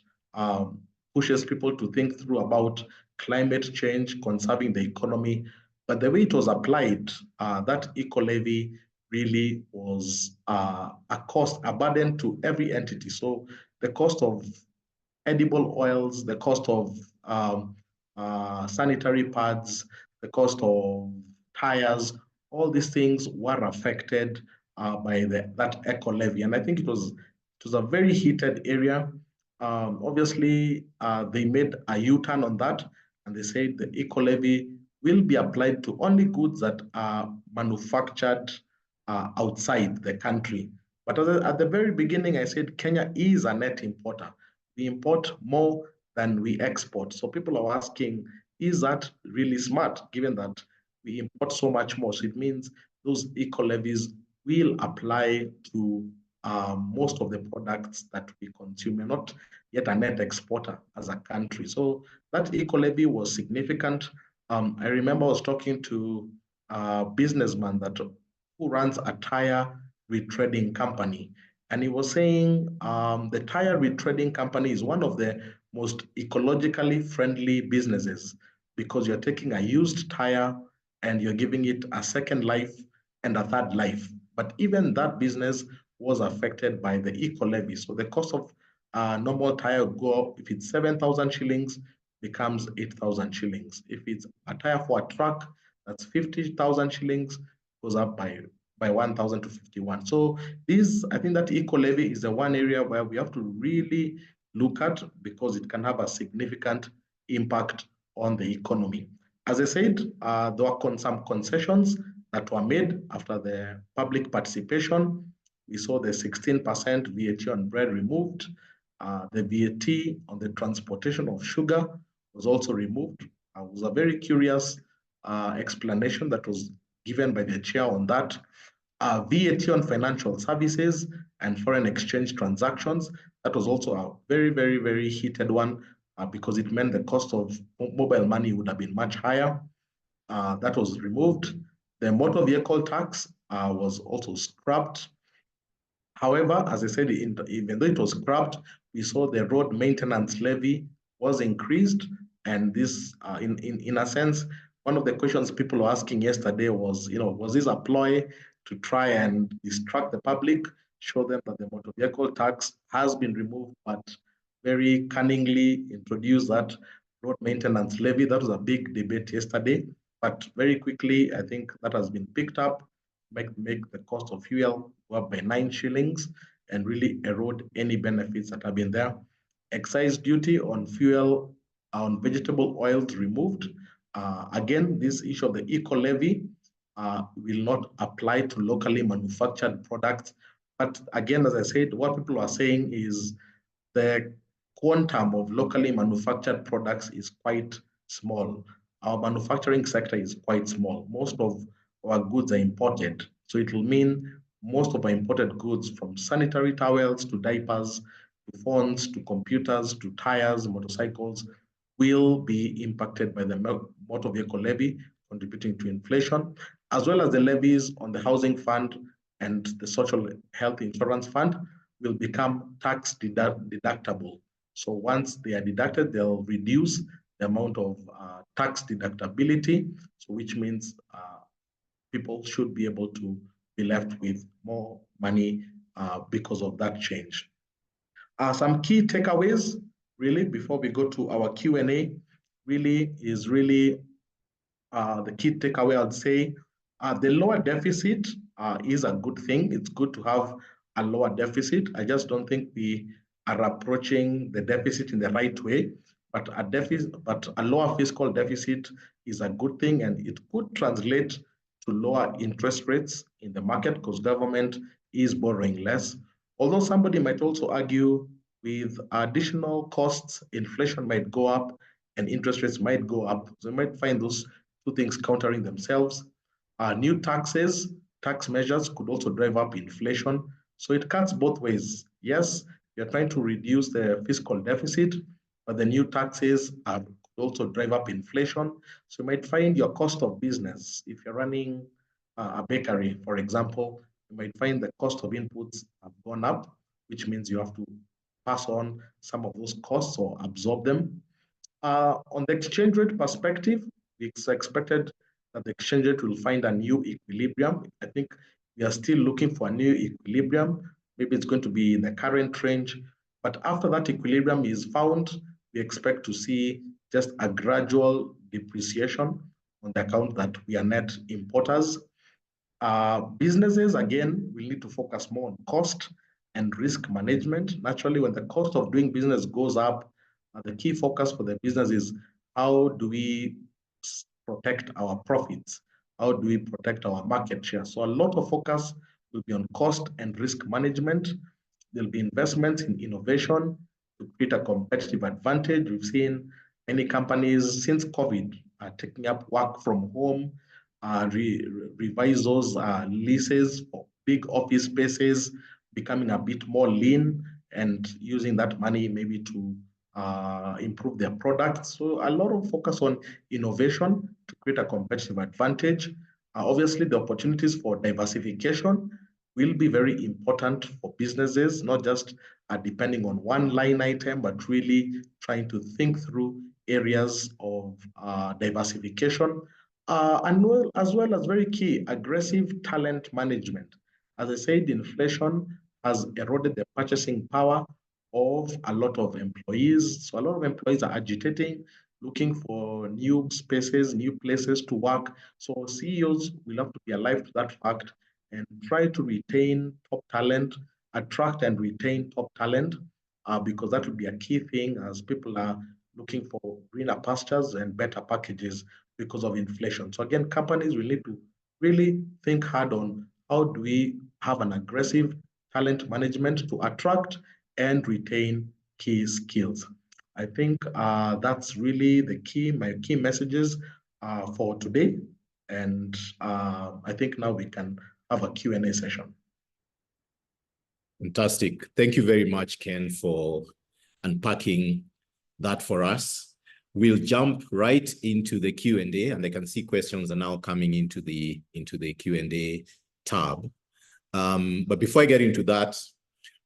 pushes people to think through about climate change, conserving the economy. But the way it was applied, that eco-levy really was a cost, a burden to every entity. So the cost of edible oils, the cost of sanitary pads, the cost of tires, all these things were affected by that eco-levy. And I think it was a very heated area. Obviously, they made a U-turn on that, and they said the eco-levy will be applied to only goods that are manufactured outside the country. But at the very beginning, I said Kenya is a net importer. We import more than we export. So people are asking, is that really smart, given that we import so much more? So it means those eco-levies will apply to most of the products that we consume. We're not yet a net exporter as a country. So that eco-levy was significant. I remember I was talking to a businessman who runs a tire retreading company. And he was saying the tire retreading company is one of the most ecologically friendly businesses because you're taking a used tire and you're giving it a second life and a third life. But even that business was affected by the eco-levy. So the cost of a normal tire go up. If it's 7,000 shillings, becomes 8,000 shillings. If it's a tire for a truck, that's 50,000 shillings, goes up by 1,000 to 51. So I think that eco-levy is the one area where we have to really look at because it can have a significant impact on the economy. As I said, there were some concessions that were made after the public participation. We saw the 16% VAT on bread removed. The VAT on the transportation of sugar was also removed. It was a very curious explanation that was given by the chair on that. VAT on financial services and foreign exchange transactions. That was also a very, very, very heated one because it meant the cost of mobile money would have been much higher. that was removed. The motor vehicle tax was also scrapped. However, as I said, even though it was scrapped, we saw the road maintenance levy was increased. And this, in a sense, one of the questions people were asking yesterday was, was this a ploy to try and distract the public, show them that the motor vehicle tax has been removed, but very cunningly introduced that road maintenance levy. That was a big debate yesterday, but very quickly, I think that has been picked up, make the cost of fuel go up by 9 shillings and really erode any benefits that have been there. Excise duty on fuel, on vegetable oils removed. Again, this issue of the eco levy will not apply to locally manufactured products. But again, as I said, what people are saying is the quantum of locally manufactured products is quite small. Our manufacturing sector is quite small. Most of our goods are imported. So it will mean most of our imported goods, from sanitary towels to diapers, to phones, to computers, to tires, motorcycles, will be impacted by the motor vehicle levy, contributing to inflation, as well as the levies on the housing fund and the social health insurance fund will become tax deductible. So once they are deducted, they'll reduce the amount of tax deductibility, so which means people should be able to be left with more money because of that change. Some key takeaways, really, before we go to our Q&A, really is the key takeaway, I'd say, the lower deficit is a good thing. It's good to have a lower deficit. I just don't think we are approaching the deficit in the right way. But a lower fiscal deficit is a good thing, and it could translate to lower interest rates in the market because government is borrowing less. Although somebody might also argue with additional costs, inflation might go up and interest rates might go up. So you might find those two things countering themselves. New tax measures could also drive up inflation. So it cuts both ways. Yes, you're trying to reduce the fiscal deficit, but the new taxes could also drive up inflation. So you might find your cost of business, if you're running a bakery, for example, you might find the cost of inputs have gone up, which means you have to pass on some of those costs or absorb them. On the exchange rate perspective, it's expected that the exchange rate will find a new equilibrium. I think we are still looking for a new equilibrium. Maybe it's going to be in the current range. But after that equilibrium is found, we expect to see just a gradual depreciation on the account that we are net importers. Businesses, again, will need to focus more on cost and risk management. Naturally, when the cost of doing business goes up, the key focus for the business is how do we protect our profits? How do we protect our market share? So a lot of focus will be on cost and risk management. There'll be investments in innovation to create a competitive advantage. We've seen many companies since COVID are taking up work from home, revise those leases for big office spaces, becoming a bit more lean and using that money maybe to improve their products. So a lot of focus on innovation to create a competitive advantage. Obviously, the opportunities for diversification will be very important for businesses, not just depending on one line item, but really trying to think through areas of diversification. And as well as very key, aggressive talent management. As I said, inflation has eroded the purchasing power of a lot of employees. So a lot of employees are agitating, looking for new spaces, new places to work. So CEOs will have to be alive to that fact and try to retain top talent, attract and retain top talent, because that would be a key thing as people are looking for greener pastures and better packages because of inflation. So again, companies will need to really think hard on how do we have an aggressive talent management to attract and retain key skills. I think that's really my key messages for today. And I think now we can have a Q&A session. Fantastic. Thank you very much, Ken, for unpacking that for us. we'll jump right into the Q&A, and I can see questions are now coming into the Q&A tab. But before I get into that,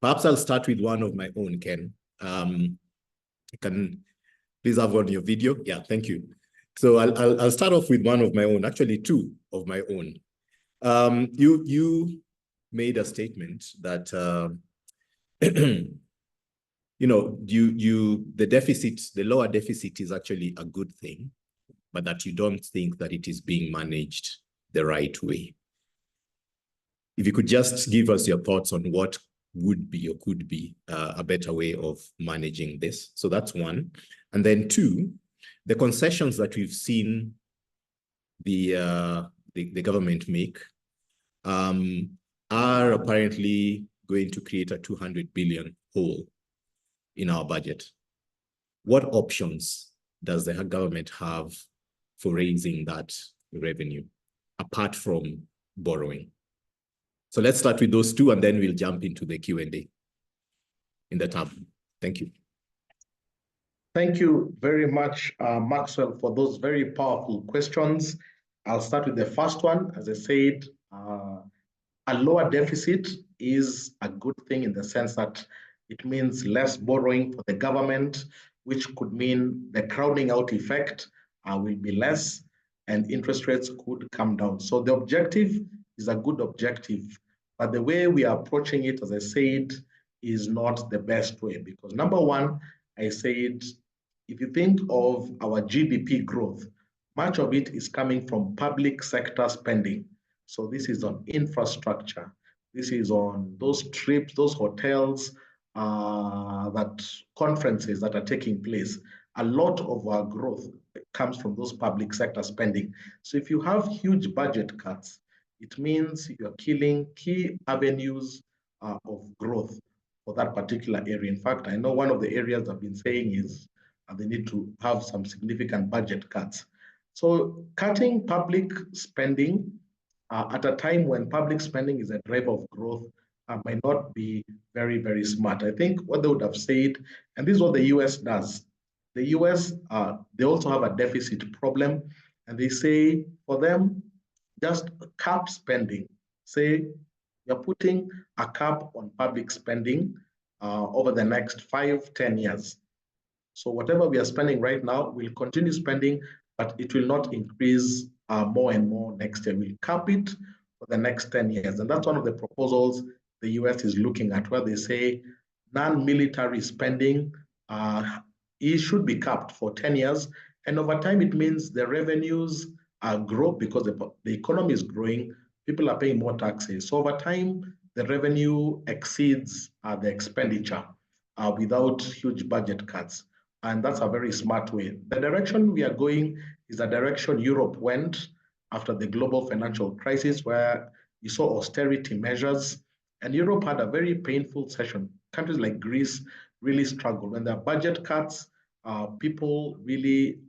perhaps I'll start with one of my own, Ken. You can please have on your video. Yeah, thank you. So I'll start off with one of my own, actually two of my own. You made a statement that you know, the lower deficit is actually a good thing, but that you don't think that it is being managed the right way. If you could just give us your thoughts on what would be or could be a better way of managing this. So that's one. And then two, the concessions that we've seen the government make are apparently going to create a 200 billion hole in our budget. What options does the government have for raising that revenue apart from borrowing? So let's start with those two, and then we'll jump into the Q&A in the tab. Thank you. Thank you very much, Maxwell, for those very powerful questions. I'll start with the first one. As I said, a lower deficit is a good thing in the sense that it means less borrowing for the government, which could mean the crowding out effect will be less and interest rates could come down. So the objective is a good objective, but the way we are approaching it, as I said, is not the best way, because number one, I said, if you think of our GDP growth, much of it is coming from public sector spending. So this is on infrastructure. This is on those trips, those hotels, conferences that are taking place. A lot of our growth comes from those public sector spending. So if you have huge budget cuts, it means you're killing key avenues of growth for that particular area. In fact, I know one of the areas I've been saying is they need to have some significant budget cuts. So cutting public spending at a time when public spending is a driver of growth might not be very, very smart. I think what they would have said, and this is what the US does. The US, they also have a deficit problem, and they say for them, just cap spending. Say you're putting a cap on public spending over the next 5-10 years. So whatever we are spending right now, we'll continue spending, but it will not increase more and more next year. We'll cap it for the next 10 years. And that's one of the proposals the US is looking at, where they say non-military spending it should be capped for 10 years. And over time, it means the revenues grow because the economy is growing, people are paying more taxes. So over time, the revenue exceeds the expenditure without huge budget cuts. And that's a very smart way. The direction we are going is the direction Europe went after the global financial crisis, where you saw austerity measures. And Europe had a very painful session. Countries like Greece really struggled. When there are budget cuts, people really,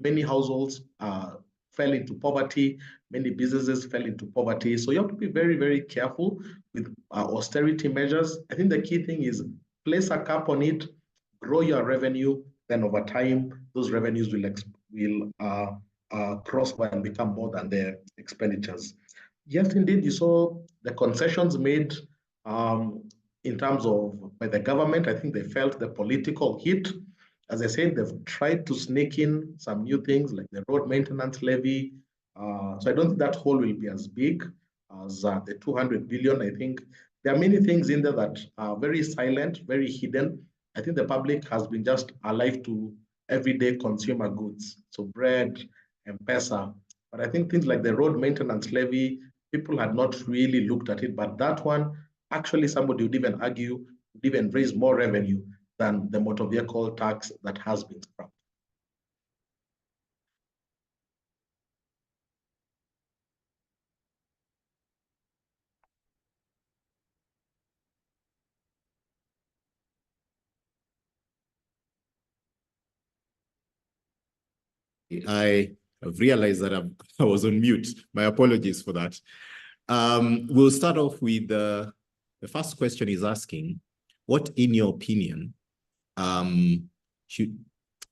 many households fell into poverty, many businesses fell into poverty. So you have to be very, very careful with austerity measures. I think the key thing is place a cap on it, grow your revenue, then over time, those revenues will cross and become more than their expenditures. Yes, indeed, you saw the concessions made in terms of by the government. I think they felt the political heat. As I said, they've tried to sneak in some new things like the road maintenance levy. So I don't think that hole will be as big as the 200 billion. I think there are many things in there that are very silent, very hidden. I think the public has been just alive to everyday consumer goods, so bread and M-Pesa. But I think things like the road maintenance levy, people had not really looked at it. But that one, actually, somebody would even argue, would even raise more revenue than the motor vehicle tax that has been scrapped. I have realized that I was on mute. My apologies for that. We'll start off with the first question is asking, what, in your opinion,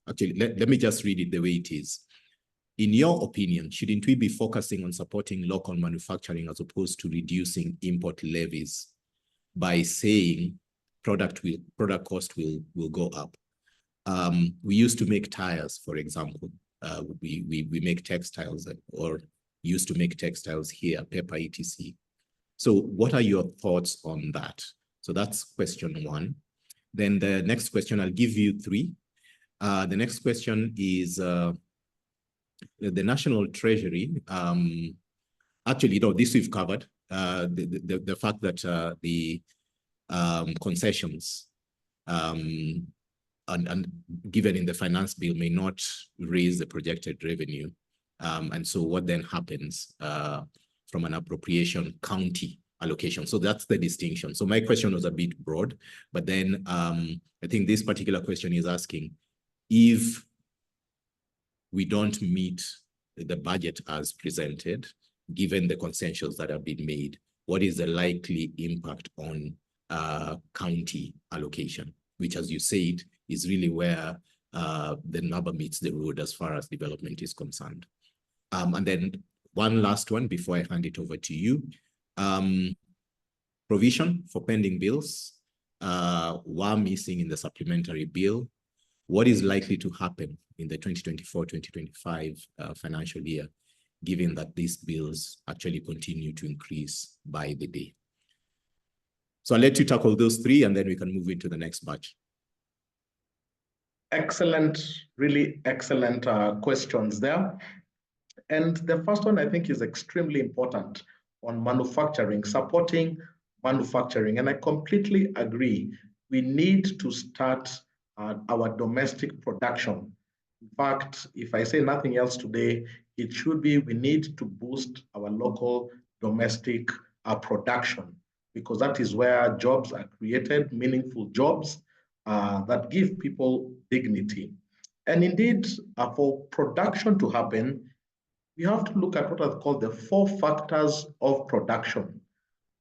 actually, let me just read it the way it is. In your opinion, shouldn't we be focusing on supporting local manufacturing as opposed to reducing import levies by saying product cost will go up? We used to make tires, for example. We make textiles, or used to make textiles here, paper, etc. So what are your thoughts on that? So that's question one. Then the next question, I'll give you three. The next question is the National Treasury. Actually, no, this we've covered. The fact that the concessions and given in the finance bill may not raise the projected revenue. And so what then happens from an appropriation county allocation? So that's the distinction. So my question was a bit broad, but then I think this particular question is asking, if we don't meet the budget as presented, given the concessions that have been made, what is the likely impact on county allocation, which, as you said, is really where the rubber meets the road as far as development is concerned. And then one last one before I hand it over to you. Provision for pending bills were missing in the supplementary bill. What is likely to happen in the 2024-2025 financial year, given that these bills actually continue to increase by the day? So I'll let you tackle those three, and then we can move into the next batch. Excellent, really excellent questions there. And the first one I think is extremely important on manufacturing, supporting manufacturing. And I completely agree. We need to start our domestic production. In fact, if I say nothing else today, it should be we need to boost our local domestic production, because that is where jobs are created, meaningful jobs that give people dignity. And indeed, for production to happen, we have to look at what are called the 4 factors of production: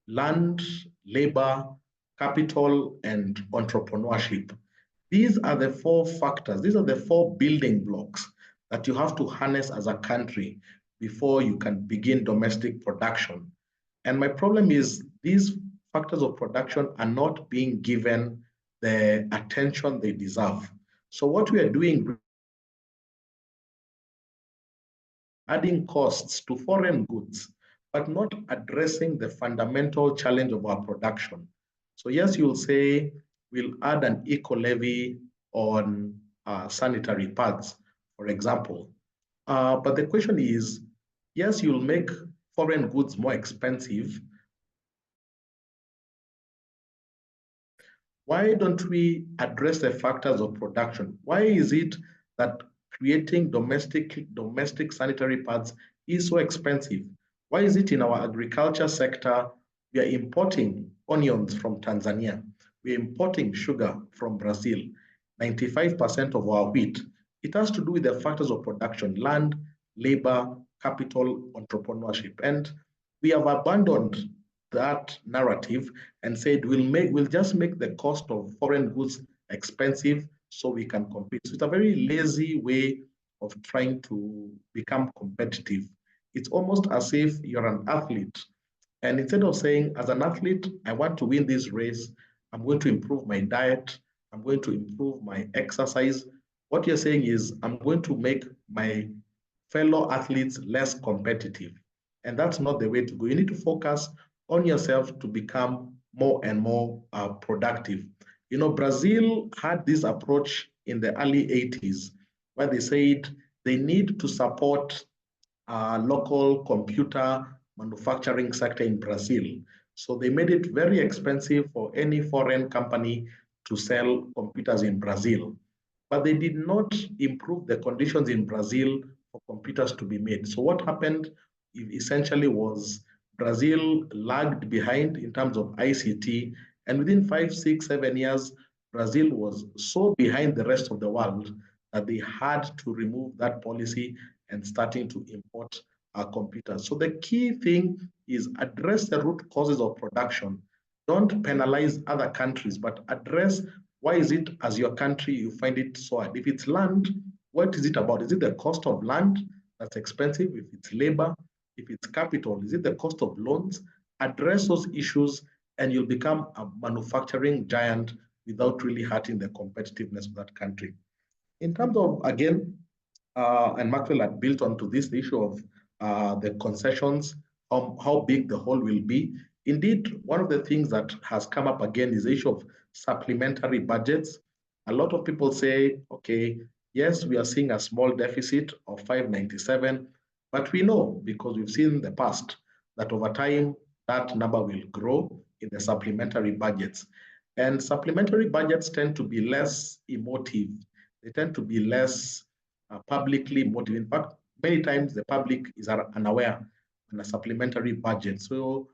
land, labor, capital, and entrepreneurship. These are the 4 factors. These are the 4 building blocks that you have to harness as a country before you can begin domestic production. And my problem is these factors of production are not being given the attention they deserve. So what we are doing, adding costs to foreign goods, but not addressing the fundamental challenge of our production. So yes, you'll say we'll add an eco levy on sanitary pads, for example. But the question is, yes, you'll make foreign goods more expensive. Why don't we address the factors of production? Why is it that creating domestic sanitary pads is so expensive? Why is it in our agriculture sector, we are importing onions from Tanzania, we are importing sugar from Brazil, 95% of our wheat? It has to do with the factors of production: land, labor, capital, entrepreneurship. And we have abandoned that narrative and said we'll just make the cost of foreign goods expensive so we can compete. So it's a very lazy way of trying to become competitive. It's almost as if you're an athlete, and instead of saying, as an athlete, I want to win this race, I'm going to improve my diet, I'm going to improve my exercise, what you're saying is, I'm going to make my fellow athletes less competitive. And that's not the way to go. You need to focus on yourself to become more and more productive. You know, Brazil had this approach in the early 80s where they said they need to support local computer manufacturing sector in Brazil. So they made it very expensive for any foreign company to sell computers in Brazil. But they did not improve the conditions in Brazil for computers to be made. So what happened essentially was Brazil lagged behind in terms of ICT, and within 5, 6, 7 years, Brazil was so behind the rest of the world that they had to remove that policy and starting to import computers. So the key thing is address the root causes of production. Don't penalize other countries, but address Why is it as your country you find it so hard? If it's land, what is it about? Is it the cost of land that's expensive? If it's labor, if it's capital, is it the cost of loans? Address those issues and you'll become a manufacturing giant without really hurting the competitiveness of that country. In terms of, again, and Maxwell had built onto this issue of the concessions, how big the hole will be. Indeed, one of the things that has come up again is the issue of supplementary budgets. A lot of people say, okay, yes, we are seeing a small deficit of 597, but we know, because we've seen in the past, that over time, that number will grow in the supplementary budgets. And supplementary budgets tend to be less emotive. They tend to be less publicly motivated. In fact, many times the public is unaware on a supplementary budget. So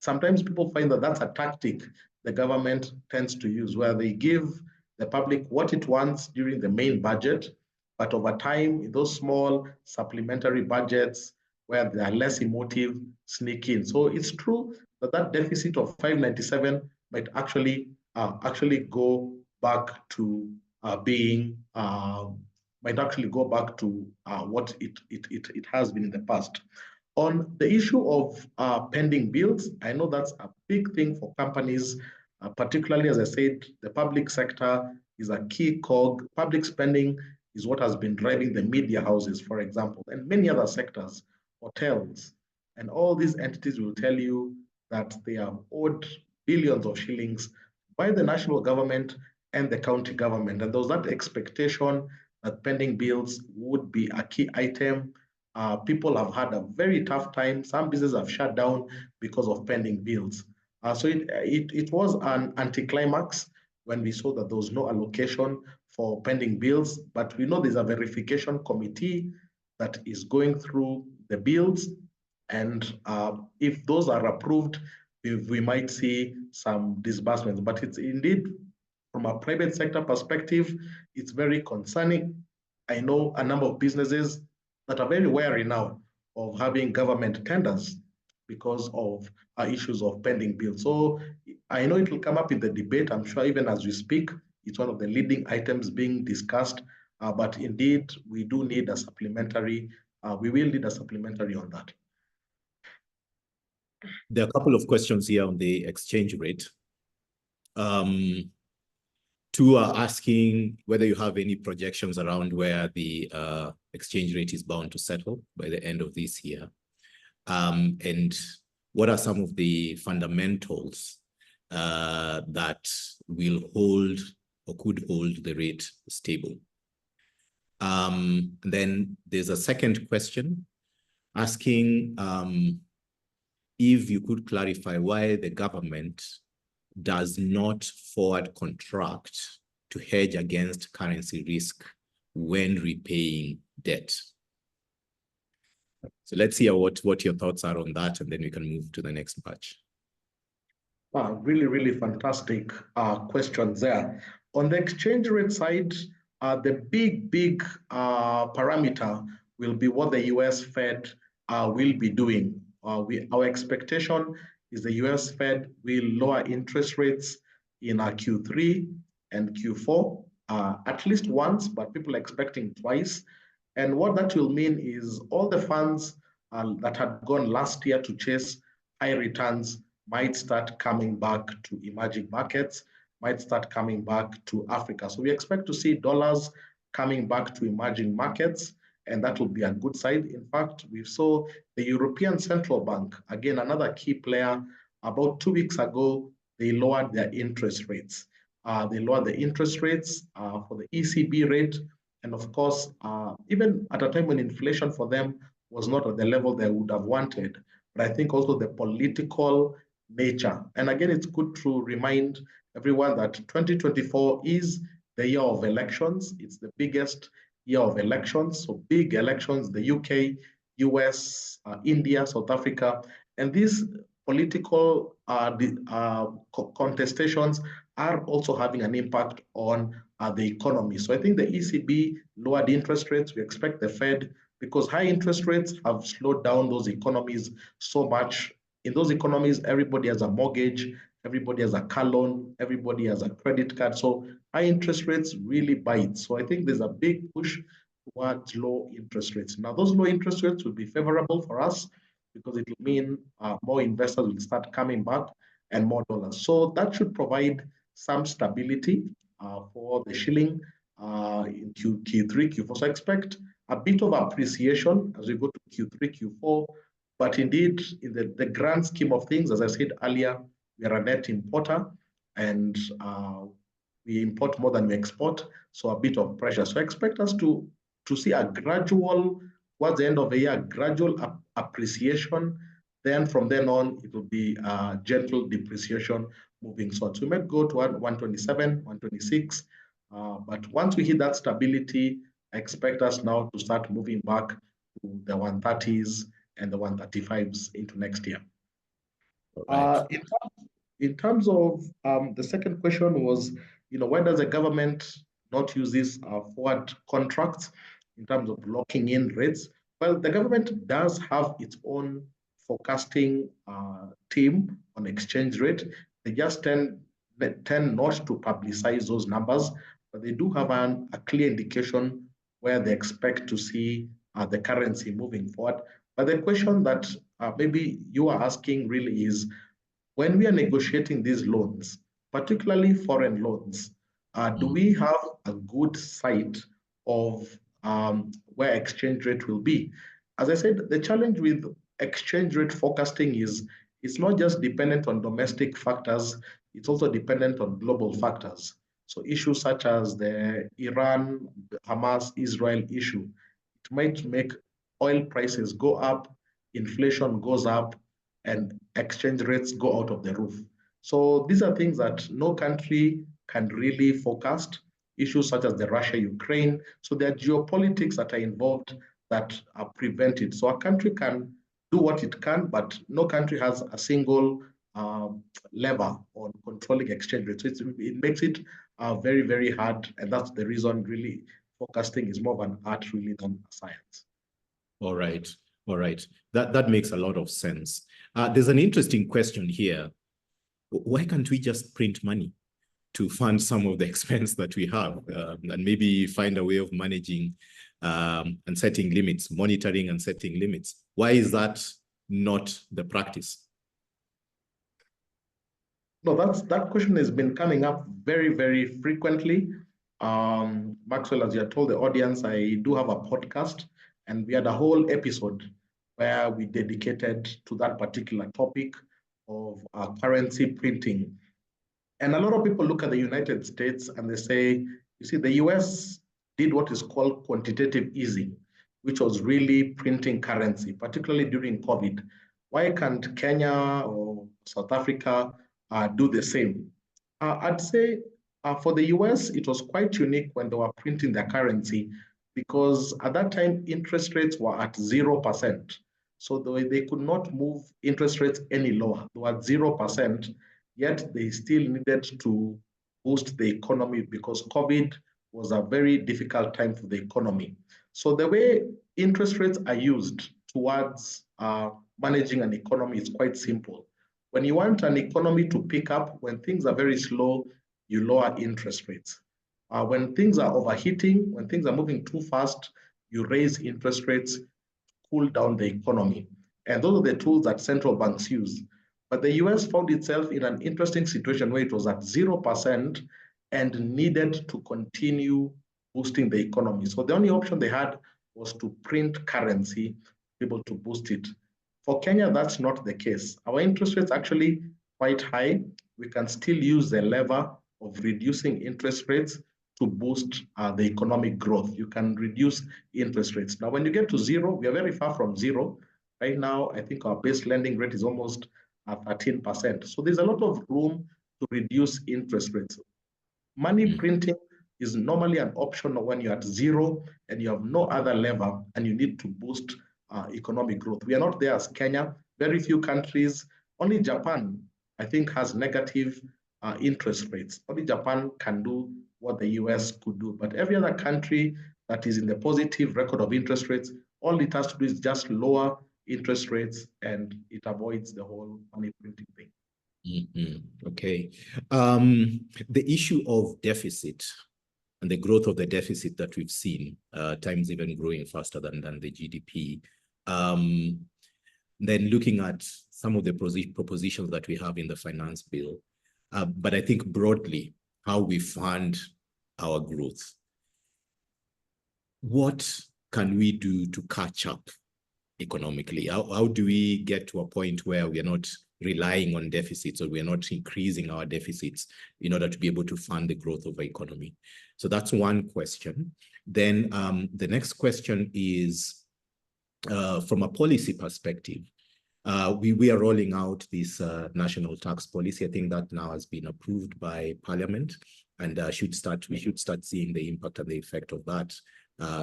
sometimes people find that that's a tactic the government tends to use, where they give the public what it wants during the main budget, but over time, in those small supplementary budgets where they are less emotive, sneak in. So it's true that that deficit of 597 might actually go back to being might actually go back to what it has been in the past. On the issue of pending bills, I know that's a big thing for companies, particularly, as I said, the public sector is a key cog. Public spending is what has been driving the media houses, for example, and many other sectors, hotels, and all these entities will tell you that they are owed billions of shillings by the national government and the county government. And there was that expectation that pending bills would be a key item. People have had a very tough time. Some businesses have shut down because of pending bills. So it was an anticlimax when we saw that there was no allocation for pending bills, but we know there's a verification committee that is going through the bills. And if those are approved, we might see some disbursements. But it's indeed, from a private sector perspective, it's very concerning. I know a number of businesses that are very wary now of having government tenders because of issues of pending bills. So I know it will come up in the debate. I'm sure even as we speak, it's one of the leading items being discussed. But indeed, we do need a supplementary. We will need a supplementary on that. There are a couple of questions here on the exchange rate. Two are asking whether you have any projections around where the exchange rate is bound to settle by the end of this year. And what are some of the fundamentals that will hold or could hold the rate stable? Then there's a second question asking if you could clarify why the government does not forward contract to hedge against currency risk when repaying debt. So let's hear what your thoughts are on that, and then we can move to the next batch. Really, really fantastic questions there. On the exchange rate side, the big parameter will be what the US Fed will be doing. Our expectation is the US Fed will lower interest rates in Q3 and Q4, at least once, but people are expecting twice. And what that will mean is all the funds that had gone last year to chase high returns might start coming back to emerging markets, might start coming back to Africa. So we expect to see dollars coming back to emerging markets, and that will be a good side. In fact, we saw the European Central Bank, again, another key player, about 2 weeks ago, they lowered their interest rates. They lowered the interest rates for the ECB rate. And of course, even at a time when inflation for them was not at the level they would have wanted, but I think also the political nature. And again, it's good to remind everyone that 2024 is the year of elections. It's the biggest year of elections. So big elections, the UK, US, India, South Africa. And these political contestations are also having an impact on the economy. So I think the ECB lowered interest rates. We expect the Fed, because high interest rates have slowed down those economies so much. In those economies, everybody has a mortgage, everybody has a car loan, everybody has a credit card. So high interest rates really bite. So I think there's a big push towards low interest rates. Now, those low interest rates will be favorable for us because it will mean more investors will start coming back and more dollars. So that should provide some stability for the shilling in Q3, Q4. So I expect a bit of appreciation as we go to Q3, Q4. But indeed, in the grand scheme of things, as I said earlier, we are a net importer and we import more than we export, so a bit of pressure. So I expect us to see a gradual, towards the end of the year, gradual appreciation. Then from then on, it will be a gentle depreciation moving south. So we might go to 127, 126. But once we hit that stability, I expect us now to start moving back to the 130s and the 135s into next year. Right. In terms of the second question was, why does the government not use these forward contracts in terms of locking in rates? Well, the government does have its own forecasting team on exchange rate. They just tend not to publicize those numbers, but they do have a clear indication where they expect to see the currency moving forward. But the question that maybe you are asking really is, when we are negotiating these loans, particularly foreign loans, do we have a good sight of where exchange rate will be? As I said, the challenge with exchange rate forecasting is it's not just dependent on domestic factors, it's also dependent on global factors. So issues such as the Iran, Hamas, Israel issue, it might make oil prices go up, inflation goes up, and exchange rates go out of the roof. So these are things that no country can really forecast, issues such as the Russia-Ukraine. So there are geopolitics that are involved that prevent it. So a country can do what it can, but no country has a single lever on controlling exchange rates. So it makes it very, very hard. And that's the reason really forecasting is more of an art really than a science. All right. All right. That makes a lot of sense. There's an interesting question here. Why can't we just print money to fund some of the expense that we have and maybe find a way of managing and setting limits, monitoring and setting limits? Why is that not the practice? No, that question has been coming up very, very frequently. Maxwell, as you told the audience, I do have a podcast, and we had a whole episode where we dedicated to that particular topic of currency printing. And a lot of people look at the United States and they say, you see, the US did what is called quantitative easing, which was really printing currency, particularly during COVID. Why can't Kenya or South Africa do the same? I'd say for the US, it was quite unique when they were printing their currency because at that time, interest rates were at 0%. So they could not move interest rates any lower. They were at 0%, yet they still needed to boost the economy because COVID was a very difficult time for the economy. So the way interest rates are used towards managing an economy is quite simple. When you want an economy to pick up, when things are very slow, you lower interest rates. When things are overheating, when things are moving too fast, you raise interest rates to cool down the economy. And those are the tools that central banks use. But the US found itself in an interesting situation where it was at 0% and needed to continue boosting the economy. So the only option they had was to print currency to be able to boost it. For Kenya, that's not the case. Our interest rates are actually quite high. We can still use the lever of reducing interest rates to boost the economic growth. You can reduce interest rates. Now, when you get to zero, we are very far from zero. Right now, I think our base lending rate is almost 13%. So there's a lot of room to reduce interest rates. Money printing is normally an option when you're at zero and you have no other lever and you need to boost economic growth. We are not there as Kenya. Very few countries, only Japan, I think, has negative interest rates. Only Japan can do what the US could do. But every other country that is in the positive record of interest rates, all it has to do is just lower interest rates and it avoids the whole money printing thing. Okay. The issue of deficit and the growth of the deficit that we've seen, times even growing faster than the GDP. Then looking at some of the propositions that we have in the finance bill, but I think broadly, how we fund our growth. What can we do to catch up economically? How do we get to a point where we are not relying on deficits, or we are not increasing our deficits in order to be able to fund the growth of the economy? So that's one question. Then the next question is, from a policy perspective, we are rolling out this national tax policy. I think that now has been approved by Parliament, and we should start seeing the impact and the effect of that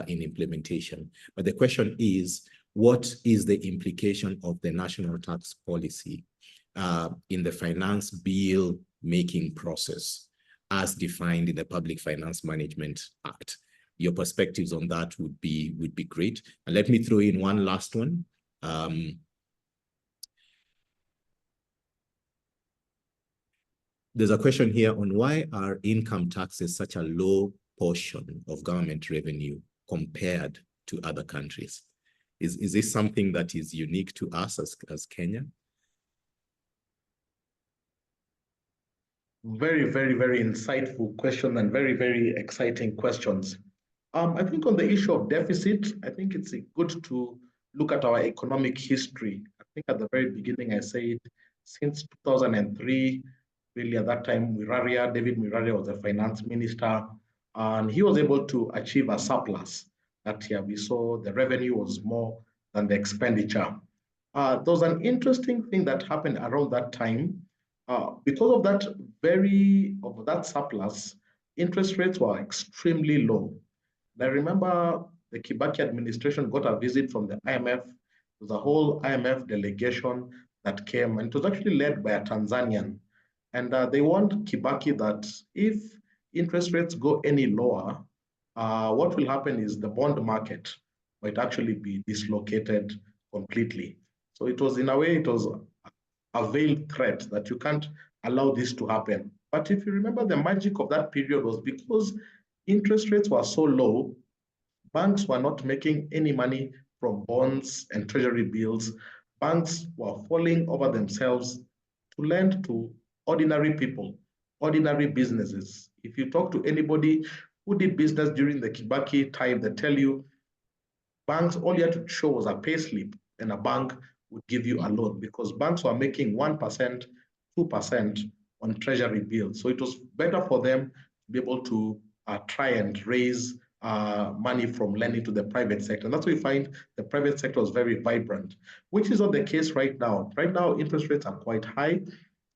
in implementation. But the question is, what is the implication of the national tax policy in the finance bill making process as defined in the Public Finance Management Act? Your perspectives on that would be great. And let me throw in one last one. There's a question here on why are income taxes such a low portion of government revenue compared to other countries? Is this something that is unique to us as Kenya? Very, very, very insightful question and very, very exciting questions. I think on the issue of deficit, I think it's good to look at our economic history. I think at the very beginning, I said since 2003, really at that time, David Miraria was the finance minister, and he was able to achieve a surplus. That year we saw the revenue was more than the expenditure. There was an interesting thing that happened around that time. Because of that surplus, interest rates were extremely low. And I remember the Kibaki administration got a visit from the IMF. There was a whole IMF delegation that came, and it was actually led by a Tanzanian. And they warned Kibaki that if interest rates go any lower, what will happen is the bond market might actually be dislocated completely. So it was, in a way, it was a veiled threat that you can't allow this to happen. But if you remember, the magic of that period was because interest rates were so low, banks were not making any money from bonds and treasury bills. Banks were falling over themselves to lend to ordinary people, ordinary businesses. If you talk to anybody who did business during the Kibaki time, they tell you banks, all you had to show was a pay slip, and a bank would give you a loan, because banks were making 1%, 2% on treasury bills. So it was better for them to be able to try and raise money from lending to the private sector. And that's why we find the private sector is very vibrant, which is not the case right now. Right now, interest rates are quite high,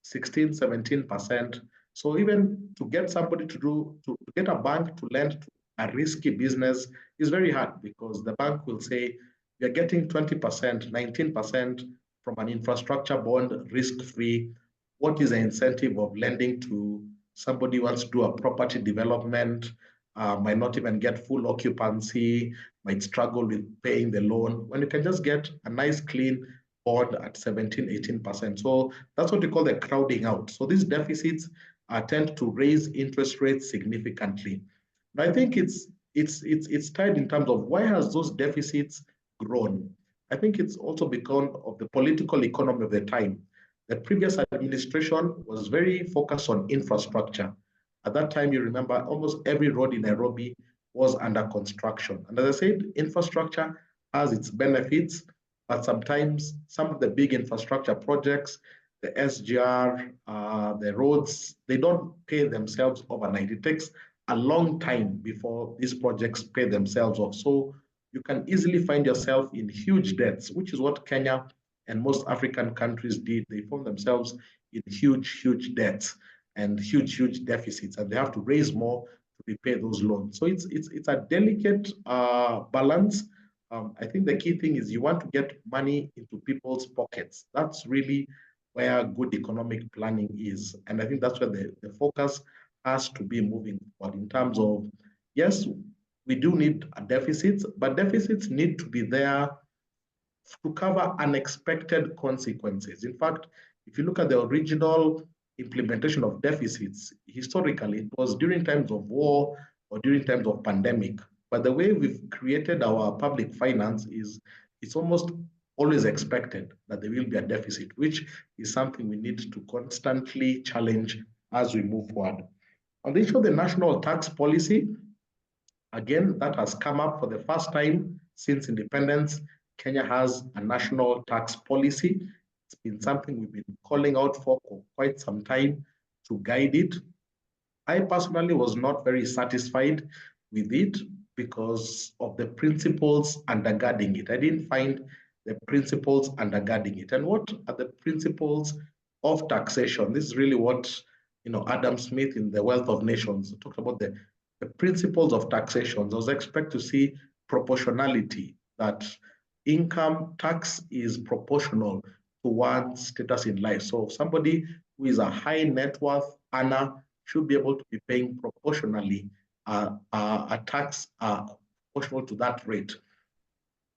16, 17%. So even to get somebody to get a bank to lend to a risky business is very hard, because the bank will say, you're getting 20%, 19% from an infrastructure bond, risk-free. What is the incentive of lending to somebody who wants to do a property development, might not even get full occupancy, might struggle with paying the loan, when you can just get a nice clean bond at 17, 18%. So that's what we call the crowding out. So these deficits tend to raise interest rates significantly. But I think it's tied in terms of why has those deficits grown. I think it's also because of the political economy of the time. The previous administration was very focused on infrastructure. At that time, you remember, almost every road in Nairobi was under construction. And as I said, infrastructure has its benefits, but sometimes some of the big infrastructure projects, the SGR, the roads, they don't pay themselves overnight. It takes a long time before these projects pay themselves off. So you can easily find yourself in huge debts, which is what Kenya and most African countries did. They found themselves in huge, huge debts and huge, huge deficits, and they have to raise more to repay those loans. So it's a delicate balance. I think the key thing is you want to get money into people's pockets. That's really where good economic planning is. And I think that's where the focus has to be moving forward in terms of, yes, we do need a deficit, but deficits need to be there to cover unexpected consequences. In fact, If you look at the original implementation of deficits, historically, it was during times of war or during times of pandemic. But the way we've created our public finance is it's almost always expected that there will be a deficit, which is something we need to constantly challenge as we move forward. On the issue of the national tax policy, again, that has come up for the first time since independence. Kenya has a national tax policy. It's been something we've been calling out for quite some time to guide it. I personally was not very satisfied with it because of the principles undergirding it. I didn't find the principles undergirding it. And what are the principles of taxation? This is really what Adam Smith in The Wealth of Nations talked about the principles of taxation. I was expect to see proportionality, that income tax is proportional to one's status in life. So somebody who is a high net worth earner should be able to be paying proportionally a tax proportional to that rate,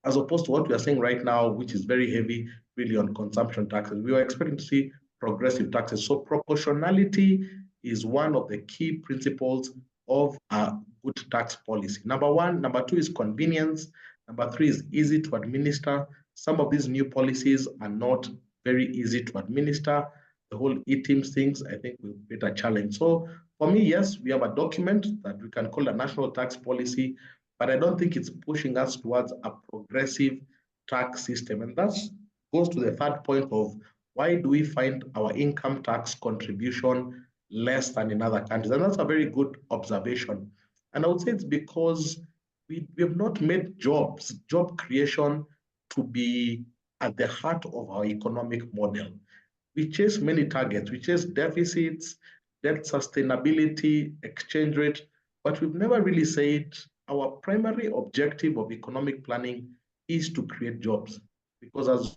as opposed to what we are saying right now, which is very heavy really on consumption taxes. We were expecting to see progressive taxes. So proportionality is one of the key principles of a good tax policy. Number one. Number two is convenience. Number three is easy to administer. Some of these new policies are not very easy to administer. The whole e-teams things, I think, will be a challenge. So for me, yes, we have a document that we can call a national tax policy, but I don't think it's pushing us towards a progressive tax system. And that goes to the third point of why do we find our income tax contribution less than in other countries? And that's a very good observation. And I would say it's because we have not made job creation to be at the heart of our economic model. We chase many targets. We chase deficits, debt sustainability, exchange rate, but we've never really said our primary objective of economic planning is to create jobs. Because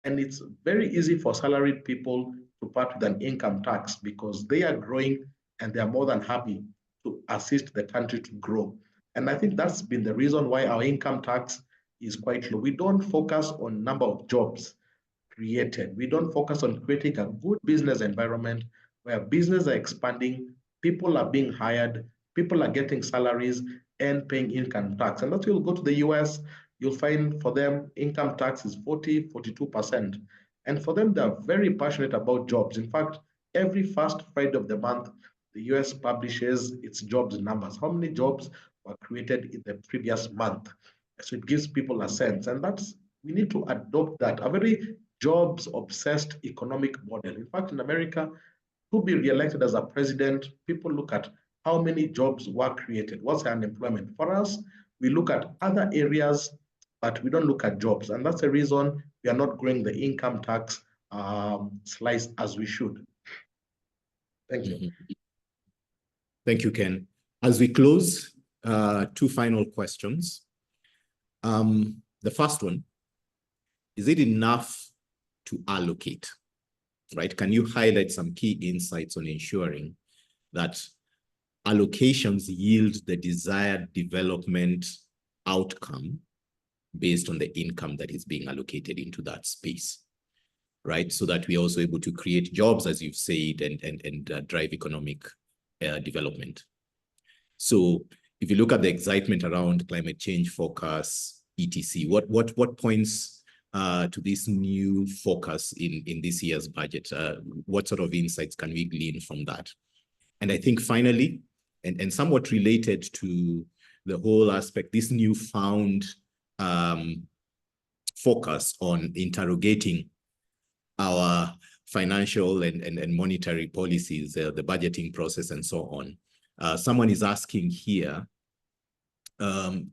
and it's very easy for salaried people to part with an income tax because they are growing and they are more than happy to assist the country to grow. And I think that's been the reason why our income tax is quite low. We don't focus on number of jobs created. We don't focus on creating a good business environment where businesses are expanding, people are being hired, people are getting salaries and paying income tax. And that's why you'll go to the US, you'll find for them income tax is 40, 42%. And for them, they're very passionate about jobs. In fact, every first Friday of the month, the US publishes its jobs numbers. How many jobs were created in the previous month? So it gives people a sense. And we need to adopt that, a very jobs-obsessed economic model. In fact, in America, to be reelected as a president, people look at how many jobs were created, what's the unemployment. For us, we look at other areas, but we don't look at jobs. And that's the reason we are not growing the income tax slice as we should. Thank you. Thank you, Ken. As we close, two final questions. The first one, is it enough to allocate, right? Can you highlight some key insights on ensuring that allocations yield the desired development outcome based on the income that is being allocated into that space, right? So that we're also able to create jobs, as you've said, and drive economic development. So if you look at the excitement around climate change forecasts, etc., what points to this new focus in this year's budget? What sort of insights can we glean from that? And I think finally, and somewhat related to the whole aspect, this newfound focus on interrogating our financial and monetary policies, the budgeting process, and so on. Someone is asking here,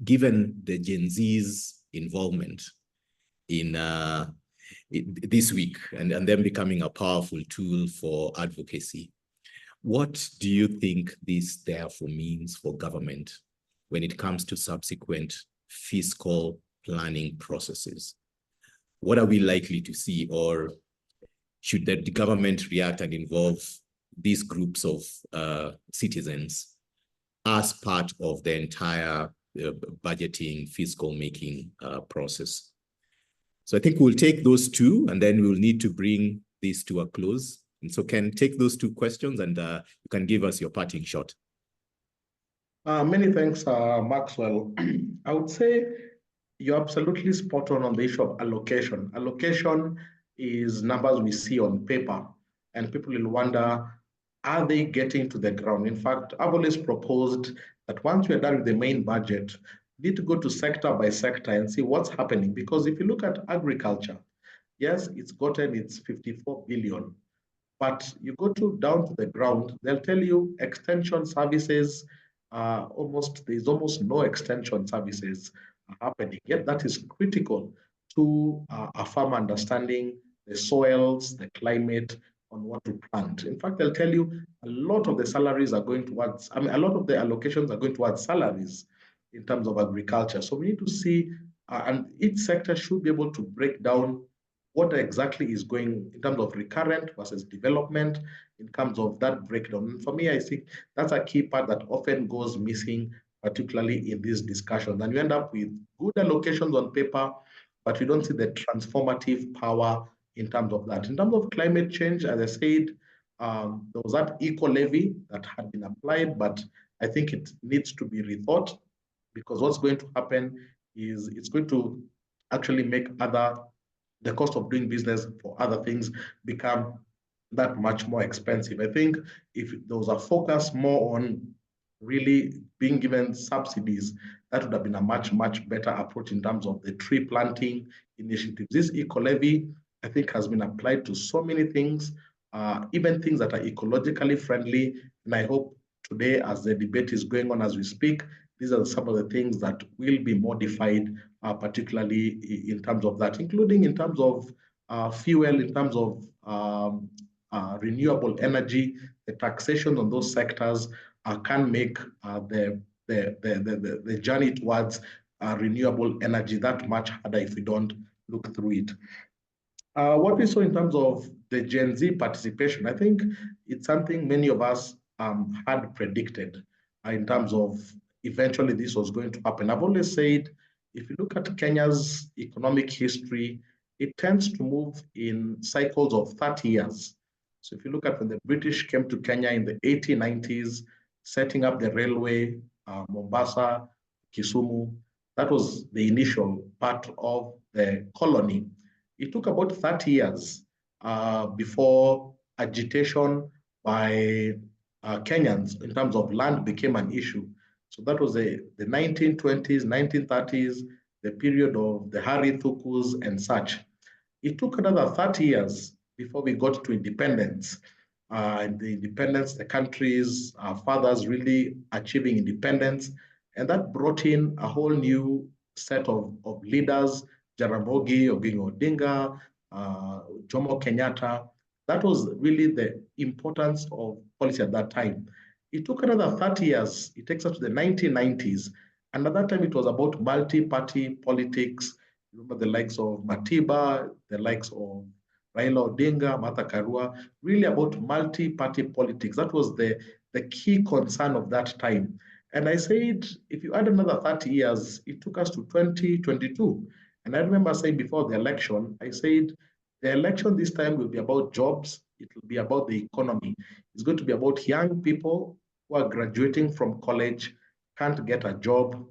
given the Gen Z's involvement in this week and them becoming a powerful tool for advocacy, what do you think this therefore means for government when it comes to subsequent fiscal planning processes? What are we likely to see, or should the government react and involve these groups of citizens as part of the entire budgeting, fiscal making process? So I think we'll take those two, and then we'll need to bring these to a close. And so Ken, take those two questions, and you can give us your parting shot. Many thanks, Maxwell. I would say you're absolutely spot on the issue of allocation. Allocation is numbers we see on paper, and people will wonder, are they getting to the ground? In fact, I've always proposed that once we're done with the main budget, we need to go to sector by sector and see what's happening. Because if you look at agriculture, yes, it's gotten its 54 billion, but you go down to the ground, they'll tell you extension services, there's almost no extension services happening. Yet that is critical to a farmer understanding the soils, the climate, on what to plant. In fact, they'll tell you a lot of the salaries are going towards, a lot of the allocations are going towards salaries in terms of agriculture. So we need to see, and each sector should be able to break down what exactly is going in terms of recurrent versus development, in terms of that breakdown. And for me, I think that's a key part that often goes missing, particularly in these discussions. And you end up with good allocations on paper, but you don't see the transformative power in terms of that. In terms of climate change, as I said, there was that eco levy that had been applied, but I think it needs to be rethought, because what's going to happen is it's going to actually make the cost of doing business for other things become that much more expensive. I think if there was a focus more on really being given subsidies, that would have been a much, much better approach in terms of the tree planting initiatives. This eco-levy, I think, has been applied to so many things, even things that are ecologically friendly. And I hope today, as the debate is going on as we speak, these are some of the things that will be modified, particularly in terms of that, including in terms of fuel, in terms of renewable energy. The taxation on those sectors can make the journey towards renewable energy that much harder if we don't look through it. What we saw in terms of the Gen Z participation, I think it's something many of us had predicted in terms of eventually this was going to happen. I've always said, if you look at Kenya's economic history, it tends to move in cycles of 30 years. So if you look at when the British came to Kenya in the 1890s, setting up the railway, Mombasa, Kisumu, that was the initial part of the colony. It took about 30 years before agitation by Kenyans in terms of land became an issue. So that was the 1920s, 1930s, the period of the Harry Thukus and such. It took another 30 years before we got to independence. And the independence, the country's fathers really achieving independence. And that brought in a whole new set of leaders, Jaramogi Oginga Odinga, Jomo Kenyatta. That was really the importance of policy at that time. It took another 30 years. It takes us to the 1990s. And at that time, it was about multi-party politics. Remember the likes of Matiba, the likes of Raila Odinga, Martha Karua, really about multi-party politics. That was the key concern of that time. And I said, if you add another 30 years, it took us to 2022. And I remember saying before the election, I said, the election this time will be about jobs. It will be about the economy. It's going to be about young people who are graduating from college, can't get a job,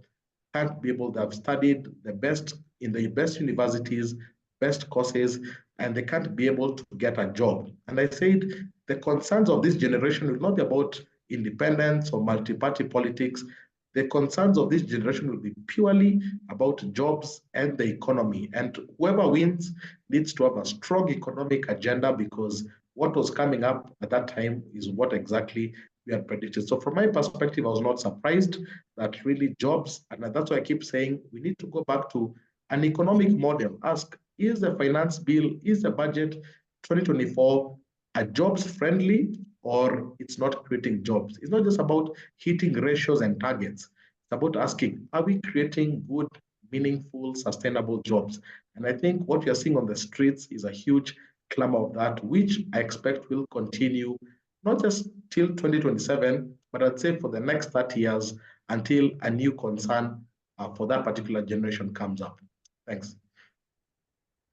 can't be able to have studied the best in the best universities, best courses, and they can't be able to get a job. And I said, the concerns of this generation will not be about independence or multi-party politics. The concerns of this generation will be purely about jobs and the economy. And whoever wins needs to have a strong economic agenda, because what was coming up at that time is what exactly we had predicted. So from my perspective, I was not surprised that really jobs, and that's why I keep saying we need to go back to an economic model. Ask, is the finance bill, is the budget 2024 a jobs friendly, or it's not creating jobs? It's not just about hitting ratios and targets. It's about asking, are we creating good, meaningful, sustainable jobs? And I think what you're seeing on the streets is a huge clamor of that, which I expect will continue, not just till 2027, but I'd say for the next 30 years until a new concern for that particular generation comes up. Thanks.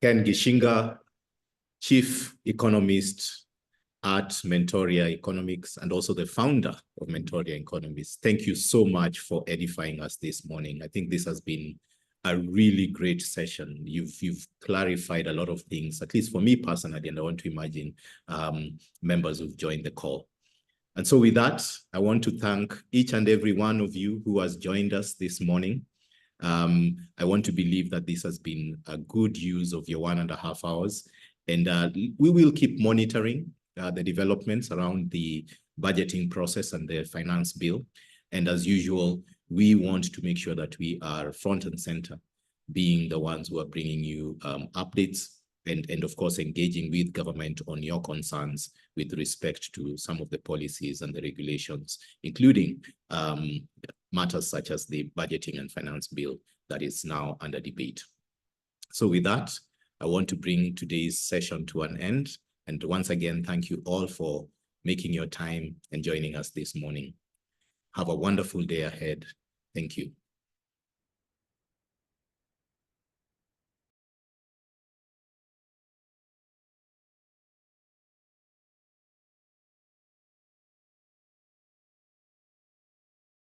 Ken Gishinga, Chief Economist at Mentoria Economics, and also the founder of Mentoria Economics. Thank you so much for edifying us this morning. I think this has been a really great session. You've clarified a lot of things, at least for me personally, and I want to imagine members who've joined the call. And so with that, I want to thank each and every one of you who has joined us this morning. I want to believe that this has been a good use of your 1.5 hours, and we will keep monitoring the developments around the budgeting process and the finance bill. And as usual, we want to make sure that we are front and center, being the ones who are bringing you updates and of course, engaging with government on your concerns with respect to some of the policies and the regulations, including matters such as the budgeting and finance bill that is now under debate. So with that, I want to bring today's session to an end. And once again, thank you all for making your time and joining us this morning. Have a wonderful day ahead. Thank you.